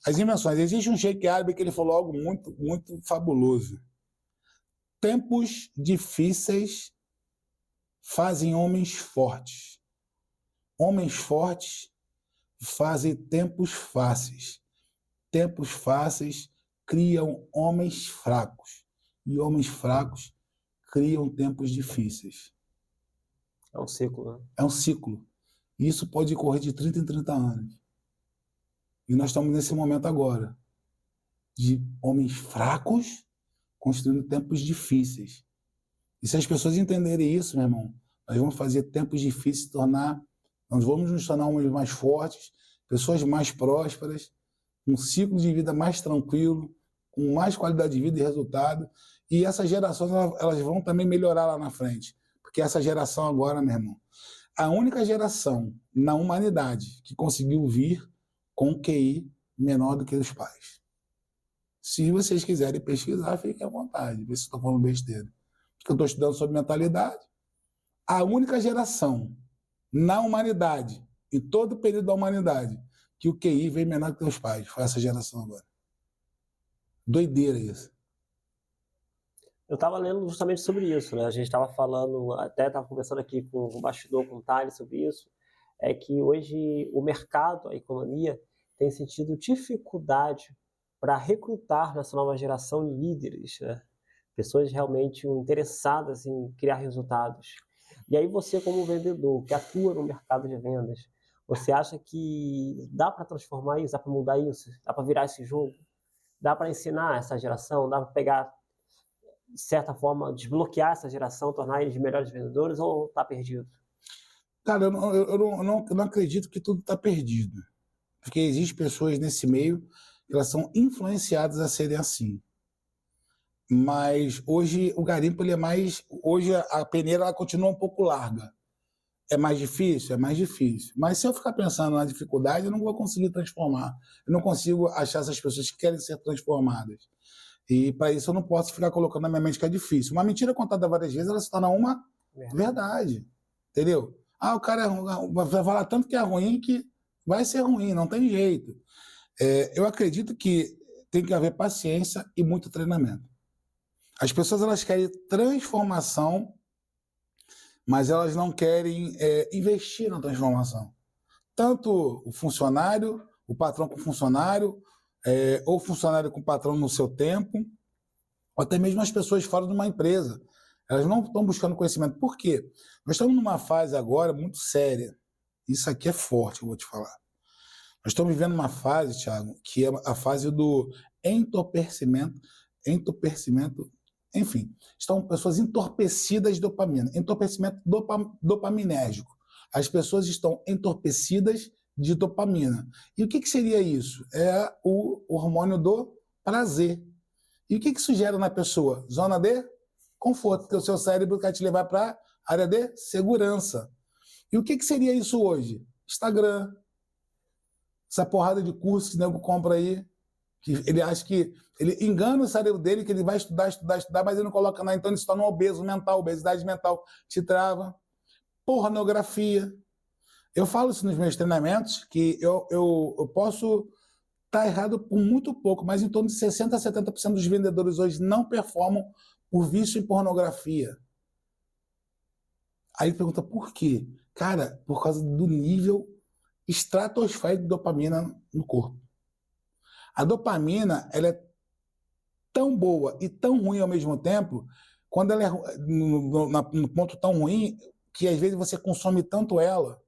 Existe um sheik árabe que ele falou algo muito, muito fabuloso. Tempos difíceis fazem homens fortes. Homens fortes fazem tempos fáceis. Tempos fáceis criam homens fracos. E homens fracos criam tempos difíceis. É um ciclo, né? É um ciclo. E isso pode correr de 30 em 30 anos. E nós estamos nesse momento agora. de homens fracos construindo tempos difíceis. E se as pessoas entenderem isso, meu irmão, nós vamos fazer tempos difíceis se tornar, nós vamos nos tornar homens mais fortes, pessoas mais prósperas, um ciclo de vida mais tranquilo, com mais qualidade de vida e resultado. E essas gerações, elas vão também melhorar lá na frente. Porque essa geração agora, meu irmão, a única geração na humanidade que conseguiu vir com QI menor do que os pais. Se vocês quiserem pesquisar, fiquem à vontade, ver se estou falando besteira. Porque eu estou estudando sobre mentalidade. A única geração na humanidade, em todo o período da humanidade, que o QI veio menor que os pais, foi essa geração agora. Doideira isso. Eu estava lendo justamente sobre isso, né? A gente estava falando, até estava conversando aqui com o bastidor, com o Thales sobre isso, é que hoje o mercado, a economia, tem sentido dificuldade para recrutar nessa nova geração líderes, né? Pessoas realmente interessadas em criar resultados. E aí você, como vendedor, que atua no mercado de vendas, você acha que dá para transformar isso, dá para mudar isso, dá para virar esse jogo? Dá para ensinar essa geração, dá para pegar, de certa forma, desbloquear essa geração, tornar eles melhores vendedores, ou está perdido? Cara, eu não acredito que tudo está perdido. Porque existem pessoas nesse meio que elas são influenciadas a serem assim. Mas hoje o garimpo ele é mais... Hoje a peneira ela continua um pouco larga. É mais difícil? É mais difícil. Mas se eu ficar pensando na dificuldade, eu não vou conseguir transformar. Eu não consigo achar essas pessoas que querem ser transformadas. E para isso eu não posso ficar colocando na minha mente que é difícil. Uma mentira contada várias vezes, ela se torna uma verdade. Entendeu? Ah, o cara vai falar tanto que é ruim que vai ser ruim, não tem jeito. Eu acredito que tem que haver paciência e muito treinamento. As pessoas elas querem transformação, mas elas não querem investir na transformação. Tanto o funcionário, o patrão com o funcionário, ou o funcionário com o patrão no seu tempo, ou até mesmo as pessoas fora de uma empresa. Elas não estão buscando conhecimento. Por quê? Nós estamos numa fase agora muito séria. Isso aqui é forte, eu vou te falar. Nós estamos vivendo uma fase, Thiago, que é a fase do entorpecimento, enfim, estão pessoas entorpecidas de dopamina, entorpecimento dopaminérgico. As pessoas estão entorpecidas de dopamina. E o que seria isso? É o hormônio do prazer. E o que isso gera na pessoa? Zona de conforto, porque o seu cérebro quer te levar para a área de segurança. E o que seria isso hoje? Instagram, essa porrada de cursos que o nego compra aí, que ele acha que ele engana o cérebro dele, que ele vai estudar, mas ele não coloca nada, então ele se torna um obeso mental, obesidade mental te trava. Pornografia. Eu falo isso nos meus treinamentos, que eu posso estar errado por muito pouco, mas em torno de 60% a 70% dos vendedores hoje não performam por vício em pornografia. Aí pergunta por quê? Cara, por causa do nível estratosférico de dopamina no corpo. A dopamina, ela é tão boa e tão ruim ao mesmo tempo, quando ela é no ponto tão ruim, que às vezes você consome tanto ela,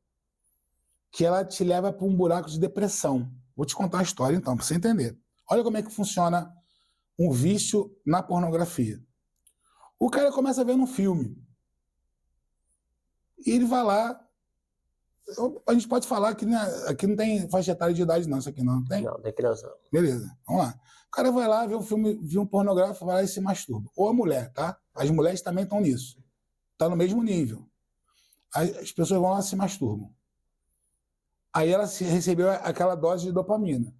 que ela te leva para um buraco de depressão. Vou te contar a história então, para você entender. Olha como é que funciona um vício na pornografia. O cara começa vendo um filme. E ele vai lá. A gente pode falar que aqui não tem faixa etária de idade, não. Isso aqui não tem? Não, tem criança. Beleza, vamos lá. O cara vai lá, vê um filme, vê um pornográfico, vai lá e se masturba. Ou a mulher, tá? As mulheres também estão nisso. Está no mesmo nível. As pessoas vão lá e se masturbam. Aí ela recebeu aquela dose de dopamina.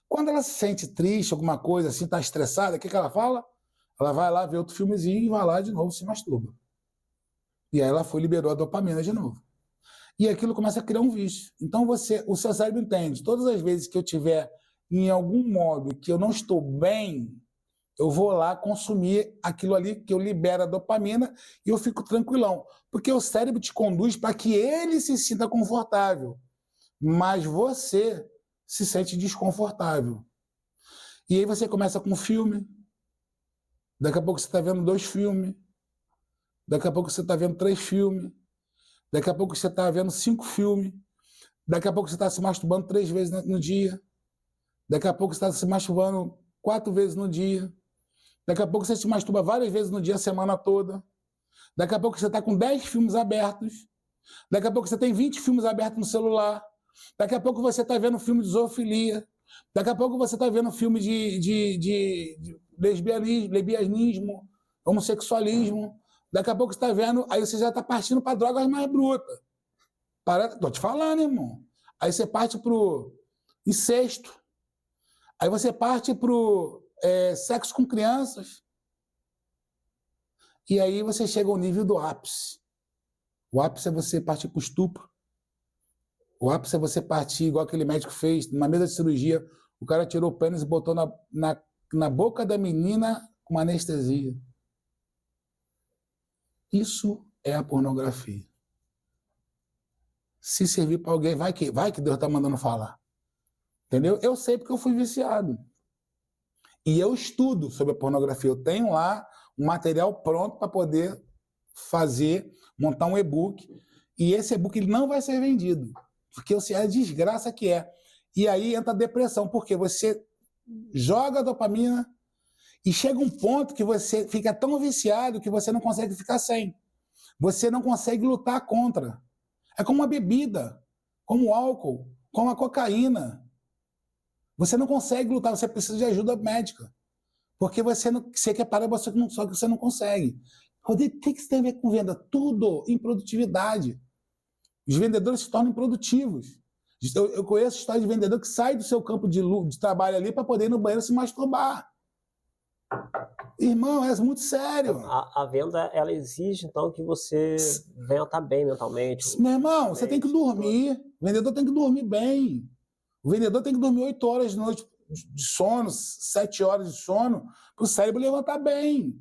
Quando ela se sente triste, alguma coisa assim, está estressada, o que ela fala? Ela vai lá, vê outro filmezinho e vai lá de novo, se masturba. E aí ela liberou a dopamina de novo. E aquilo começa a criar um vício. Então o seu cérebro entende, todas as vezes que eu tiver em algum modo que eu não estou bem, eu vou lá consumir aquilo ali que eu libero a dopamina e eu fico tranquilão. Porque o cérebro te conduz para que ele se sinta confortável, mas você se sente desconfortável. E aí você começa com um filme, daqui a pouco você está vendo 2 filmes, daqui a pouco você está vendo 3 filmes, daqui a pouco você está vendo 5 filmes, daqui a pouco você está se masturbando 3 vezes no dia, daqui a pouco você está se masturbando 4 vezes no dia. Daqui a pouco você se masturba várias vezes no dia, a semana toda. Daqui a pouco você está com 10 filmes abertos. Daqui a pouco você tem 20 filmes abertos no celular. Daqui a pouco você está vendo filme de zoofilia. Daqui a pouco você está vendo filme de lesbianismo, homossexualismo. Daqui a pouco você está vendo... Aí você já está partindo para drogas mais brutas. Estou te falando, irmão. Aí você parte para o incesto. Aí você parte para o sexo com crianças. E aí você chega ao nível do ápice. O ápice é você partir para o estupro. O ápice é você partir, igual aquele médico fez, numa mesa de cirurgia, o cara tirou o pênis e botou na boca da menina com uma anestesia. Isso é a pornografia. Se servir para alguém, vai que Deus está mandando falar. Entendeu? Eu sei porque eu fui viciado. E eu estudo sobre a pornografia. Eu tenho lá um material pronto para poder montar um e-book. E esse e-book ele não vai ser vendido. Porque eu sei a desgraça que é. E aí entra a depressão, porque você joga a dopamina e chega um ponto que você fica tão viciado que você não consegue ficar sem. Você não consegue lutar contra. É como uma bebida, como o álcool, como a cocaína. Você não consegue lutar, você precisa de ajuda médica. Porque você quer parar, só que você não consegue. Rodrigo, o que isso tem a ver com venda? Tudo em produtividade. Os vendedores se tornam improdutivos. Eu conheço história de vendedor que sai do seu campo de trabalho ali para poder ir no banheiro se masturbar. Irmão, é muito sério. A venda, ela exige, então, que você venha estar bem mentalmente. Meu irmão, você tem que dormir. O vendedor tem que dormir bem. O vendedor tem que dormir 8 horas de noite de sono, 7 horas de sono, para o cérebro levantar bem.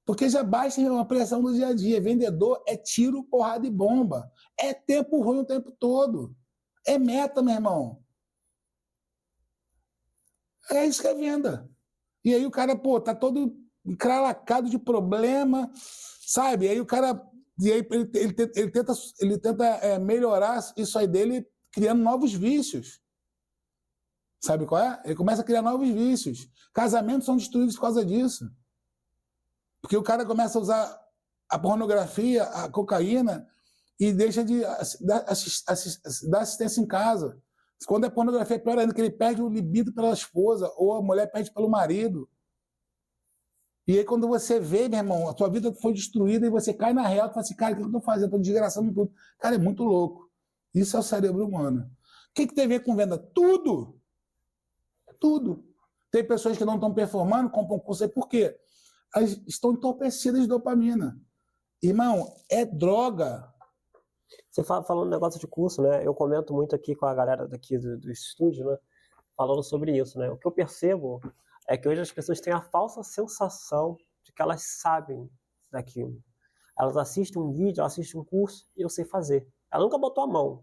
Porque já basta uma pressão do dia a dia. Vendedor é tiro, porrada e bomba. É tempo ruim o tempo todo. É meta, meu irmão. É isso que é venda. E aí o cara, tá todo encralacado de problema, sabe? E aí o cara... E aí ele tenta melhorar isso aí dele criando novos vícios. Sabe qual é? Ele começa a criar novos vícios. Casamentos são destruídos por causa disso. Porque o cara começa a usar a pornografia, a cocaína, e deixa de dar assistência em casa. Quando é pornografia, é pior ainda, que ele perde o libido pela esposa, ou a mulher perde pelo marido. E aí, quando você vê, meu irmão, a tua vida foi destruída e você cai na real e fala assim, cara, o que eu estou fazendo? Estou desgraçando tudo. Cara, é muito louco. Isso é o cérebro humano. O que tem a ver com venda? Tudo. Tudo. Tem pessoas que não estão performando, compram curso aí por quê? Elas estão entorpecidas de dopamina. Irmão, é droga. Você falando negócio de curso, né? Eu comento muito aqui com a galera daqui do estúdio, né? Falando sobre isso, né? O que eu percebo é que hoje as pessoas têm a falsa sensação de que elas sabem daquilo. Elas assistem um vídeo, elas assistem um curso e eu sei fazer. Ela nunca botou a mão.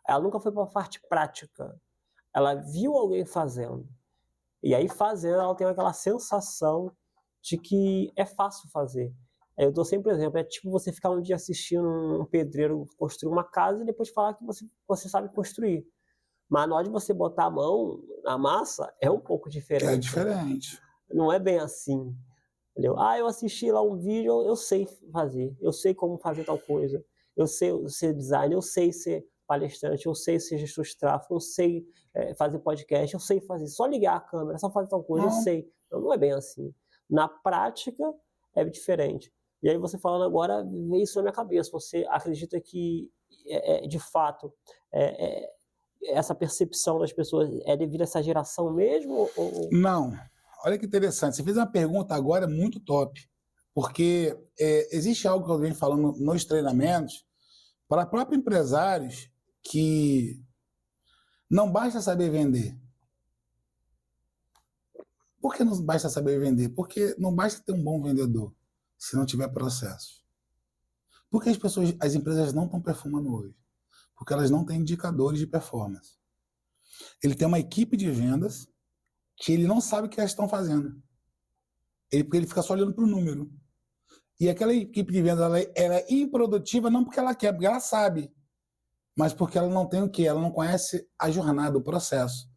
Ela nunca foi para a parte prática. Ela viu alguém fazendo. E aí fazendo, ela tem aquela sensação de que é fácil fazer. Eu dou sempre exemplo, é tipo você ficar um dia assistindo um pedreiro construir uma casa e depois falar que você sabe construir. Mas na hora de você botar a mão na massa, é um pouco diferente. É diferente. Não é bem assim. Entendeu? Eu assisti lá um vídeo, eu sei fazer. Eu sei como fazer tal coisa. Eu sei ser designer, eu sei ser palestrante, eu sei ser gestor de tráfego, eu sei fazer podcast, eu sei fazer. Só ligar a câmera, só fazer tal coisa, eu sei. Então, não é bem assim. Na prática, é diferente. E aí você falando agora, veio isso na minha cabeça. Você acredita que, de fato, essa percepção das pessoas é devido a essa geração mesmo? Ou... Não. Olha que interessante. Você fez uma pergunta agora muito top. Porque existe algo que eu venho falando nos treinamentos para próprios empresários que não basta saber vender. Por que não basta saber vender? Porque não basta ter um bom vendedor se não tiver processo. Por que as empresas não estão performando hoje? Porque elas não têm indicadores de performance. Ele tem uma equipe de vendas que ele não sabe o que elas estão fazendo. Porque ele fica só olhando para o número. E aquela equipe de vendas ela é improdutiva não porque ela quer, porque ela sabe, mas porque ela não tem o quê? Ela não conhece a jornada, o processo.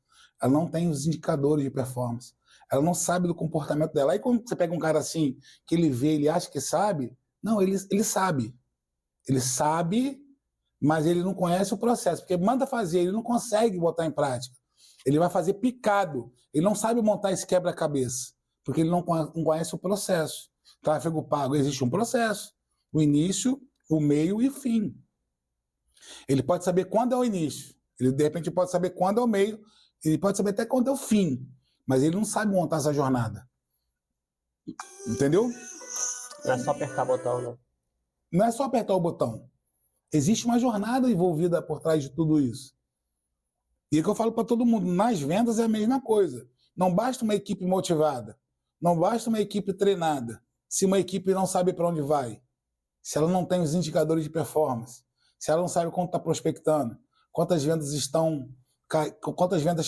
Ela não tem os indicadores de performance. Ela não sabe do comportamento dela. Aí quando você pega um cara assim, que ele vê, ele acha que sabe, não, ele sabe. Ele sabe, mas ele não conhece o processo, porque manda fazer, ele não consegue botar em prática. Ele vai fazer picado. Ele não sabe montar esse quebra-cabeça, porque ele não conhece o processo. Tráfego pago, existe um processo. O início, o meio e o fim. Ele pode saber quando é o início. Ele, de repente, pode saber quando é o meio. Ele pode saber até quando é o fim. Mas ele não sabe montar essa jornada. Entendeu? Não é só apertar o botão, né? Não é só apertar o botão. Existe uma jornada envolvida por trás de tudo isso. E é o que eu falo para todo mundo, nas vendas é a mesma coisa. Não basta uma equipe motivada, não basta uma equipe treinada, se uma equipe não sabe para onde vai, se ela não tem os indicadores de performance, se ela não sabe quanto está prospectando, quantas vendas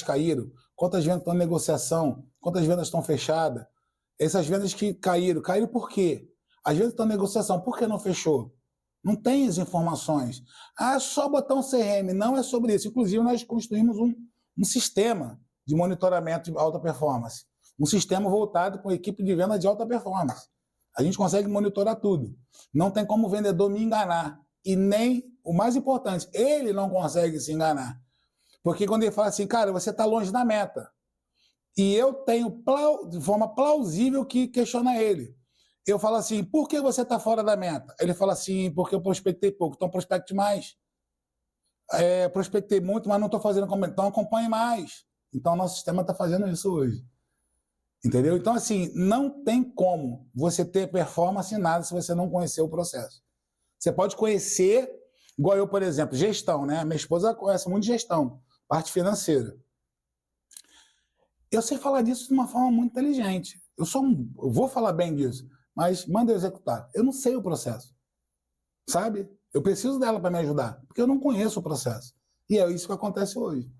caíram, quantas vendas estão em negociação, quantas vendas estão fechadas. Essas vendas que caíram por quê? As vendas estão em negociação, por que não fechou? Não tem as informações. Ah, é só botar um CRM. Não é sobre isso. Inclusive, nós construímos um sistema de monitoramento de alta performance. Um sistema voltado com a equipe de venda de alta performance. A gente consegue monitorar tudo. Não tem como o vendedor me enganar. E nem, o mais importante, ele não consegue se enganar. Porque quando ele fala assim, cara, você está longe da meta. E eu tenho, de forma plausível, que questionar ele. Eu falo assim, por que você está fora da meta? Ele fala assim, porque eu prospectei pouco, então prospecte mais. Prospectei muito, mas não estou fazendo como, então acompanhe mais. Então, nosso sistema está fazendo isso hoje. Entendeu? Então, assim, não tem como você ter performance em nada se você não conhecer o processo. Você pode conhecer, igual eu, por exemplo, gestão, né? Minha esposa conhece muito gestão, parte financeira. Eu sei falar disso de uma forma muito inteligente. Eu vou falar bem disso, mas manda eu executar. Eu não sei o processo, sabe? Eu preciso dela para me ajudar, porque eu não conheço o processo. E é isso que acontece hoje.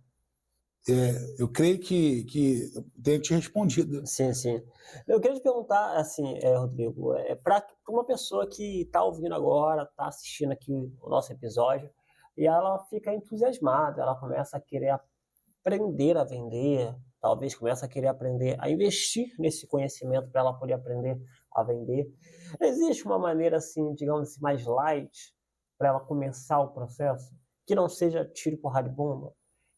Eu creio que eu tenho te respondido. Sim, sim. Eu queria te perguntar, assim, Rodrigo, para uma pessoa que está ouvindo agora, está assistindo aqui o nosso episódio, e ela fica entusiasmada, ela começa a querer aprender a vender, talvez começa a querer aprender a investir nesse conhecimento para ela poder aprender a vender. Existe uma maneira, assim, digamos assim, mais light para ela começar o processo, que não seja tiro, porrada e bomba?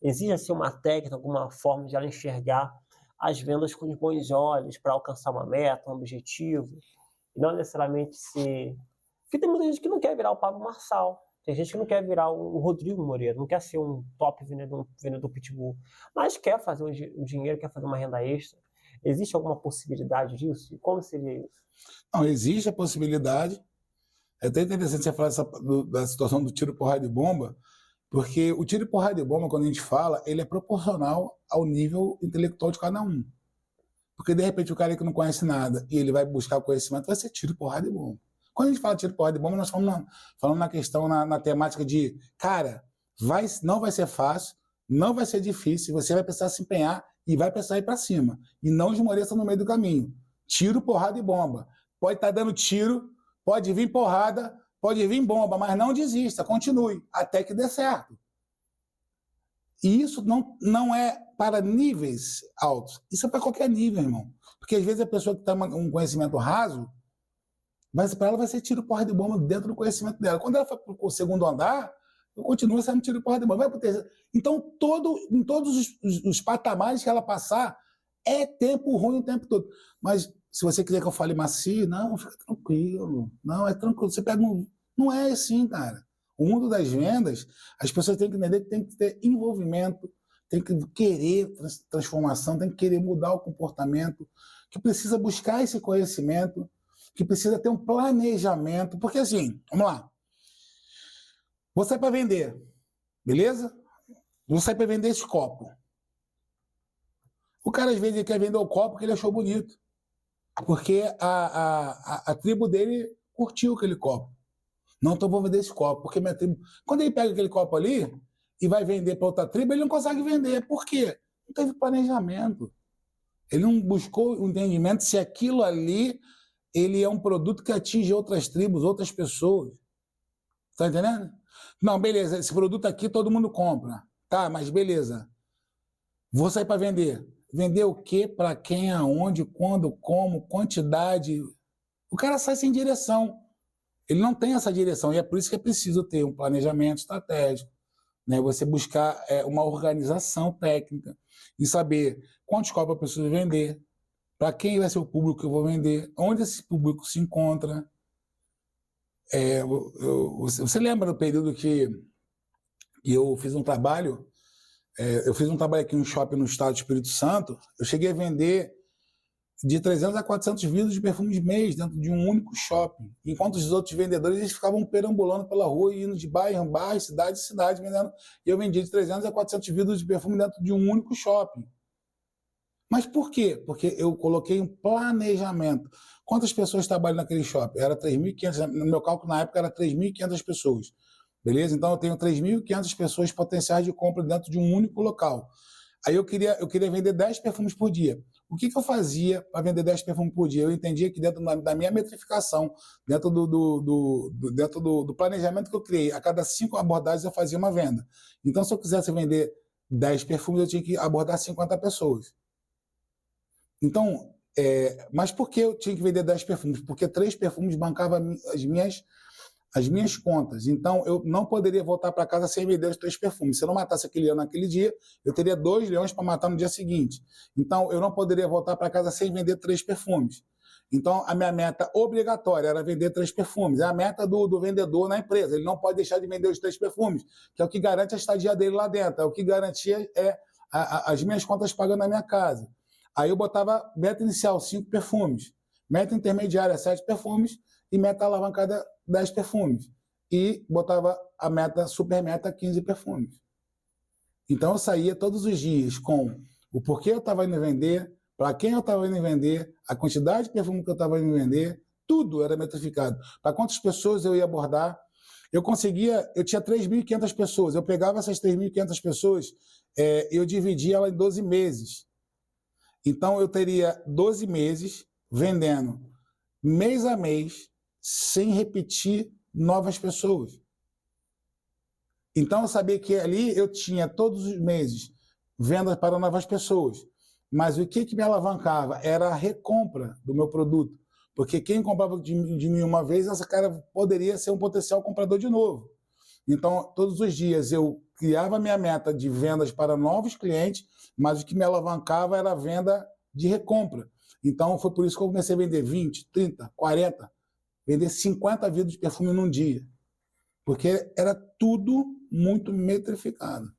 Existe, assim, uma técnica, alguma forma de ela enxergar as vendas com os bons olhos para alcançar uma meta, um objetivo, e não necessariamente ser... Porque tem muita gente que não quer virar o Pablo Marçal, tem gente que não quer virar o Rodrigo Moreira, não quer ser um top vendedor pitbull, mas quer fazer um dinheiro, quer fazer uma renda extra. Existe alguma possibilidade disso? E como seria isso? Não, existe a possibilidade. É até interessante você falar da situação do tiro, porrada e bomba, porque o tiro, porrada e bomba, quando a gente fala, ele é proporcional ao nível intelectual de cada um. Porque, de repente, o cara que não conhece nada e ele vai buscar o conhecimento, vai ser tiro, porrada e bomba. Quando a gente fala tiro, porrada e bomba, nós estamos falando na questão, na temática de, cara, não vai ser fácil, não vai ser difícil, você vai precisar se empenhar e vai precisar ir para cima. E não esmoreça no meio do caminho. Tiro, porrada e bomba. Pode estar dando tiro, pode vir porrada, pode vir bomba, mas não desista, continue, até que dê certo. E isso não é para níveis altos, isso é para qualquer nível, irmão. Porque às vezes a pessoa que tem um conhecimento raso, mas para ela vai ser tiro, porra de bomba dentro do conhecimento dela. Quando ela for para o segundo andar, continua sendo tiro, porra de bomba. Vai para o terceiro. Então, em todos os patamares que ela passar, é tempo ruim o tempo todo. Mas se você quiser que eu fale macio, não, fica tranquilo. Não, é tranquilo. Você pega um... Não é assim, cara. O mundo das vendas, as pessoas têm que entender que tem que ter envolvimento, tem que querer transformação, tem que querer mudar o comportamento, que precisa buscar esse conhecimento, que precisa ter um planejamento. Porque assim, vamos lá. Vou sair para vender, beleza? Vou sair para vender esse copo. O cara às vezes ele quer vender o copo porque ele achou bonito. Porque a tribo dele curtiu aquele copo. Não, então vou vender esse copo, porque minha tribo... Quando ele pega aquele copo ali e vai vender para outra tribo, ele não consegue vender. Por quê? Não teve planejamento. Ele não buscou o entendimento se aquilo ali ele é um produto que atinge outras tribos, outras pessoas. Tá entendendo? Não, beleza, esse produto aqui todo mundo compra. Tá, mas beleza. Vou sair para vender. vender o quê, para quem, aonde, quando, como, quantidade. O cara sai sem direção. Ele não tem essa direção, e é por isso que é preciso ter um planejamento estratégico, né? Você buscar uma organização técnica e saber quantos copos eu preciso vender, para quem vai ser o público que eu vou vender, onde esse público se encontra. Você lembra do período que eu fiz um trabalho? Eu fiz um trabalho aqui no shopping no estado do Espírito Santo. Eu cheguei a vender de 300 a 400 vidros de perfume de mês dentro de um único shopping. Enquanto os outros vendedores eles ficavam perambulando pela rua, indo de bairro em bairro, cidade em cidade, vendendo. E eu vendia de 300 a 400 vidros de perfume dentro de um único shopping. Mas por quê? Porque eu coloquei um planejamento. Quantas pessoas trabalham naquele shopping? Era 3.500, no meu cálculo na época era 3.500 pessoas. Beleza? Então eu tenho 3.500 pessoas potenciais de compra dentro de um único local. Aí eu queria vender 10 perfumes por dia. O que eu fazia para vender 10 perfumes por dia? Eu entendia que dentro da minha metrificação, dentro do planejamento que eu criei, a cada 5 abordagens eu fazia uma venda. Então, se eu quisesse vender 10 perfumes, eu tinha que abordar 50 pessoas. Então, mas por que eu tinha que vender 10 perfumes? Porque 3 perfumes bancavam as minhas contas. Então, eu não poderia voltar para casa sem vender os 3 perfumes. Se eu não matasse aquele leão naquele dia, eu teria 2 leões para matar no dia seguinte. Então, eu não poderia voltar para casa sem vender 3 perfumes. Então, a minha meta obrigatória era vender 3 perfumes. É a meta do vendedor na empresa. Ele não pode deixar de vender os 3 perfumes, que é o que garante a estadia dele lá dentro. É o que garantia as minhas contas pagando na minha casa. Aí eu botava meta inicial, 5 perfumes. Meta intermediária, 7 perfumes. E meta alavancada, 10 perfumes. E botava a meta, super meta, 15 perfumes. Então eu saía todos os dias com o porquê eu estava indo vender, para quem eu estava indo vender, a quantidade de perfume que eu estava indo vender, tudo era metrificado. Para quantas pessoas eu ia abordar. Eu tinha 3.500 pessoas. Eu pegava essas 3.500 pessoas, eu dividia ela em 12 meses. Então eu teria 12 meses vendendo mês a mês, sem repetir novas pessoas. Então eu sabia que ali eu tinha todos os meses vendas para novas pessoas. Mas o que me alavancava era a recompra do meu produto. Porque quem comprava de mim uma vez, essa cara poderia ser um potencial comprador de novo. Então, todos os dias eu criava a minha meta de vendas para novos clientes, mas o que me alavancava era a venda de recompra. Então, foi por isso que eu comecei a vender 20, 30, 40, vender 50 vidros de perfume num dia. Porque era tudo muito metrificado.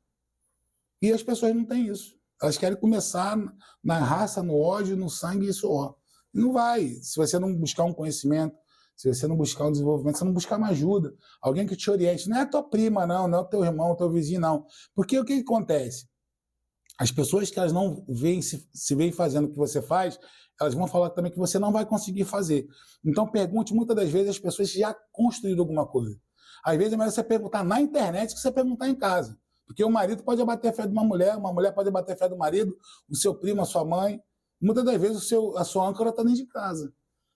E as pessoas não têm isso. Elas querem começar na raça, no ódio, no sangue e suor. E não vai. Se você não buscar um conhecimento, se você não buscar um desenvolvimento, se você não buscar uma ajuda, alguém que te oriente. Não é a tua prima, não é o teu irmão, o teu vizinho, não. Porque o que acontece? As pessoas que elas não veem, se veem fazendo o que você faz, elas vão falar também que você não vai conseguir fazer. Então pergunte muitas das vezes às pessoas que já construíram alguma coisa. Às vezes é melhor você perguntar na internet que você perguntar em casa. Porque o marido pode abater a fé de uma mulher pode abater a fé do marido, o seu primo, a sua mãe. Muitas das vezes a sua âncora está dentro de casa.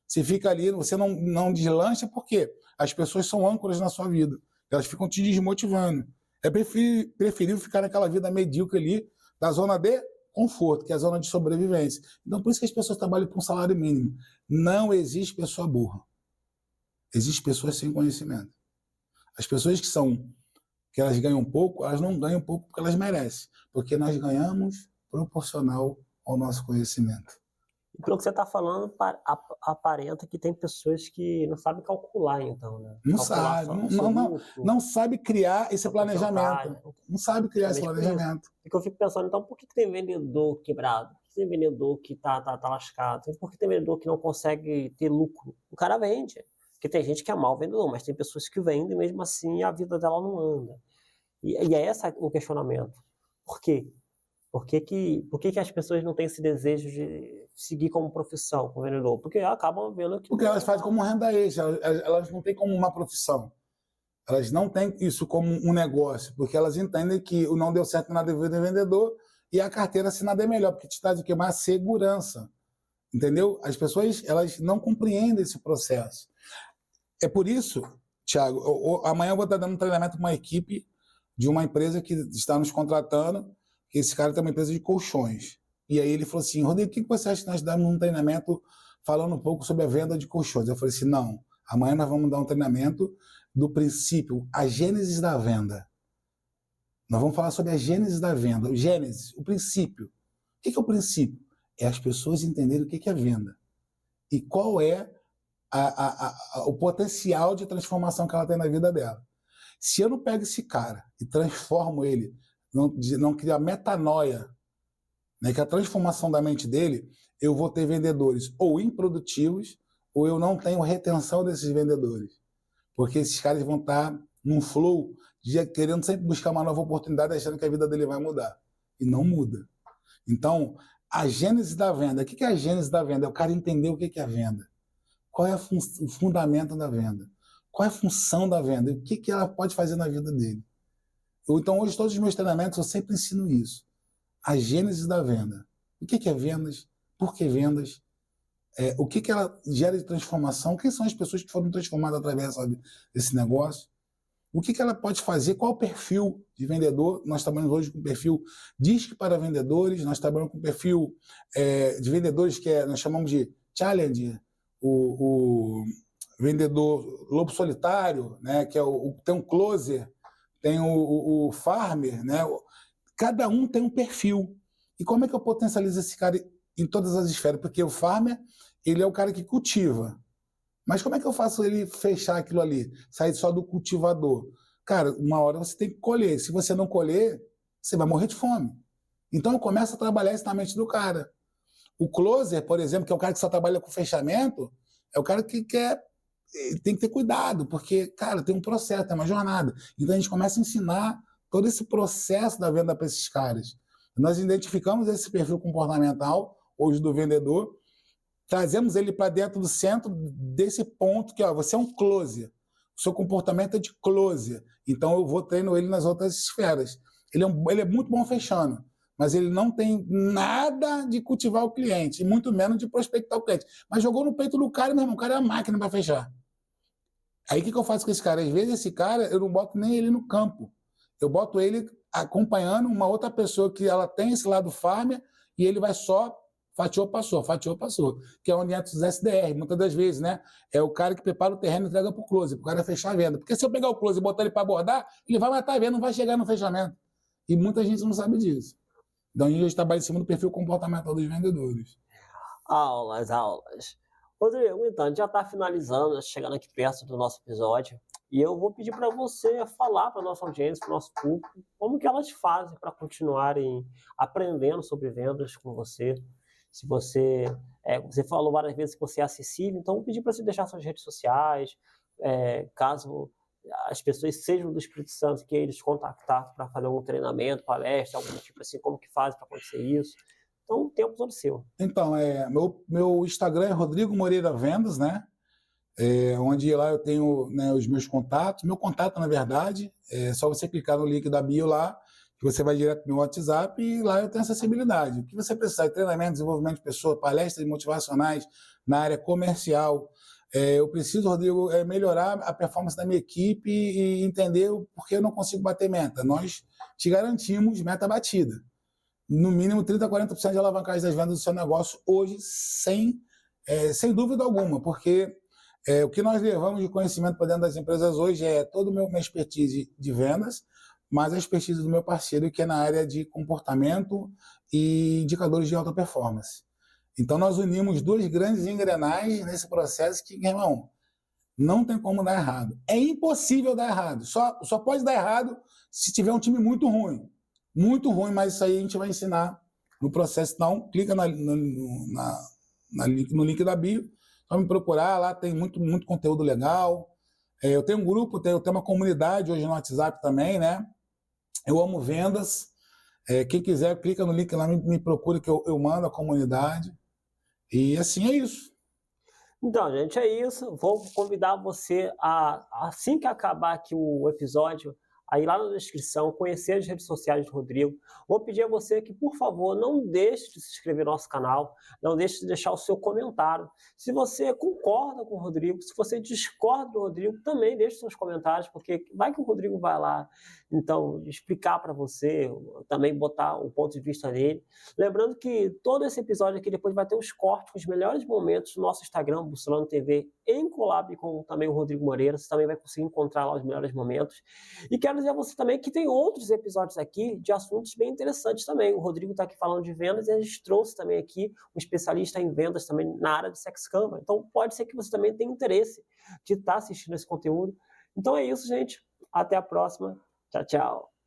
Você fica ali, você não deslancha, porque as pessoas são âncoras na sua vida. Elas ficam te desmotivando. É preferível ficar naquela vida medíocre ali, da zona de conforto, que é a zona de sobrevivência. Então, por isso que as pessoas trabalham com salário mínimo. Não existe pessoa burra. Existem pessoas sem conhecimento. As pessoas que elas ganham pouco, elas não ganham pouco porque elas merecem. Porque nós ganhamos proporcional ao nosso conhecimento. E pelo que você está falando, aparenta que tem pessoas que não sabem calcular, então, né? Não sabe, não sabe criar esse planejamento. Não sabe criar esse planejamento. Porque eu fico pensando, então, por que tem vendedor quebrado? Por que tem vendedor que tá lascado? Por que tem vendedor que não consegue ter lucro? O cara vende. Porque tem gente que é mau vendedor, mas tem pessoas que vendem e mesmo assim a vida dela não anda. E é esse o questionamento. Por quê? Por que as pessoas não têm esse desejo de seguir como profissão, como vendedor? Porque acabam vendo que... Porque elas fazem como renda extra, elas não têm como uma profissão. Elas não têm isso como um negócio, porque elas entendem que o não deu certo na vida do vendedor e a carteira assinada é melhor, porque te traz o quê? Mais segurança. Entendeu? As pessoas elas não compreendem esse processo. É por isso, Thiago, amanhã eu vou estar dando um treinamento para uma equipe de uma empresa que está nos contratando, que esse cara tem uma empresa de colchões. E aí ele falou assim, Rodrigo, o que você acha que nós damos um treinamento falando um pouco sobre a venda de colchões? Eu falei assim, não, amanhã nós vamos dar um treinamento do princípio, a gênese da venda. Nós vamos falar sobre a gênese da venda, o gênese, o princípio. O que é o princípio? É as pessoas entenderem o que é venda e qual é o potencial de transformação que ela tem na vida dela. Se eu não pego esse cara e transformo ele, não criar metanoia, né, que é a transformação da mente dele, eu vou ter vendedores ou improdutivos ou eu não tenho retenção desses vendedores. Porque esses caras vão estar num flow de querendo sempre buscar uma nova oportunidade, achando que a vida dele vai mudar. E não muda. Então, a gênese da venda. O que é a gênese da venda? É o cara entender o que é a venda. Qual é o fundamento da venda? Qual é a função da venda? O que ela pode fazer na vida dele? Então, hoje, todos os meus treinamentos, eu sempre ensino isso. A gênese da venda. O que é vendas? Por que vendas? O que ela gera de transformação? Quem são as pessoas que foram transformadas através desse negócio? O que ela pode fazer? Qual o perfil de vendedor? Nós trabalhamos hoje com o perfil DISC para vendedores, nós trabalhamos com o perfil de vendedores que nós chamamos de Challenger, o vendedor lobo solitário, né, que tem um closer, tem o farmer, né? Cada um tem um perfil. E como é que eu potencializo esse cara em todas as esferas? Porque o farmer, ele é o cara que cultiva. Mas como é que eu faço ele fechar aquilo ali? Sair só do cultivador? Cara, uma hora você tem que colher. Se você não colher, você vai morrer de fome. Então eu começo a trabalhar isso na mente do cara. O closer, por exemplo, que é o cara que só trabalha com fechamento, é o cara que tem que ter cuidado, porque, cara, tem um processo, tem uma jornada. Então a gente começa a ensinar todo esse processo da venda para esses caras. Nós identificamos esse perfil comportamental, hoje do vendedor, trazemos ele para dentro do centro desse ponto que, você é um closer. O seu comportamento é de closer. Então, eu vou treino ele nas outras esferas. Ele é muito bom fechando, mas ele não tem nada de cultivar o cliente, e muito menos de prospectar o cliente. Mas jogou no peito do cara, meu irmão, o cara é a máquina para fechar. Aí, o que eu faço com esse cara? Às vezes, esse cara, eu não boto nem ele no campo. Eu boto ele acompanhando uma outra pessoa que ela tem esse lado farmer e ele vai só fatiou, passou, que é onde entra os SDR, muitas das vezes, né? É o cara que prepara o terreno e entrega para o close, para o cara fechar a venda. Porque se eu pegar o close e botar ele para abordar, ele vai matar a venda, não vai chegar no fechamento. E muita gente não sabe disso. Então a gente trabalha em cima do perfil comportamental dos vendedores. Aulas. Rodrigo, então, a gente já está finalizando, chegando aqui perto do nosso episódio, e eu vou pedir para você falar para a nossa audiência, para o nosso público, como que elas fazem para continuarem aprendendo sobre vendas com você. Se você falou várias vezes que você é acessível, então vou pedir para você deixar suas redes sociais, caso as pessoas sejam do Espírito Santo, que eles contactar para fazer algum treinamento, palestra, algum tipo assim, como que faz para acontecer isso. Então, o tempo todo seu. Então, meu Instagram é Rodrigo Moreira Vendas, né? Onde lá eu tenho, né, os meus contatos. Meu contato, na verdade, é só você clicar no link da bio lá, que você vai direto no meu WhatsApp e lá eu tenho acessibilidade. O que você precisar de treinamento, desenvolvimento de pessoa, palestras motivacionais na área comercial. Eu preciso, Rodrigo, melhorar a performance da minha equipe e entender o porquê eu não consigo bater meta. Nós te garantimos meta batida. No mínimo 30% a 40% de alavancagem das vendas do seu negócio hoje, sem dúvida alguma, porque o que nós levamos de conhecimento para dentro das empresas hoje é toda a minha expertise de vendas, mas a expertise do meu parceiro, que é na área de comportamento e indicadores de alta performance. Então, nós unimos duas grandes engrenagens nesse processo que, irmão, não tem como dar errado. É impossível dar errado. Só pode dar errado se tiver um time muito ruim. Muito ruim, mas isso aí a gente vai ensinar no processo. Então, clica no link da bio, só me procurar, lá tem muito conteúdo legal. Eu tenho um grupo, eu tenho uma comunidade hoje no WhatsApp também, né? Eu amo vendas. Quem quiser, clica no link lá, me procura que eu mando a comunidade. E assim é isso. Então, gente, é isso. Vou convidar você assim que acabar aqui o episódio, aí lá na descrição, conhecer as redes sociais do Rodrigo. Vou pedir a você que, por favor, não deixe de se inscrever no nosso canal, não deixe de deixar o seu comentário. Se você concorda com o Rodrigo, se você discorda do Rodrigo, também deixe seus comentários, porque vai que o Rodrigo vai lá, então, explicar para você, também botar o ponto de vista dele. Lembrando que todo esse episódio aqui depois vai ter os cortes com os melhores momentos no nosso Instagram, Bussolano TV, em collab com também o Rodrigo Moreira. Você também vai conseguir encontrar lá os melhores momentos. E quero dizer a você também que tem outros episódios aqui de assuntos bem interessantes também. O Rodrigo está aqui falando de vendas e a gente trouxe também aqui um especialista em vendas também na área de sex cama. Então pode ser que você também tenha interesse de estar assistindo esse conteúdo. Então é isso, gente. Até a próxima. Tchau, tchau.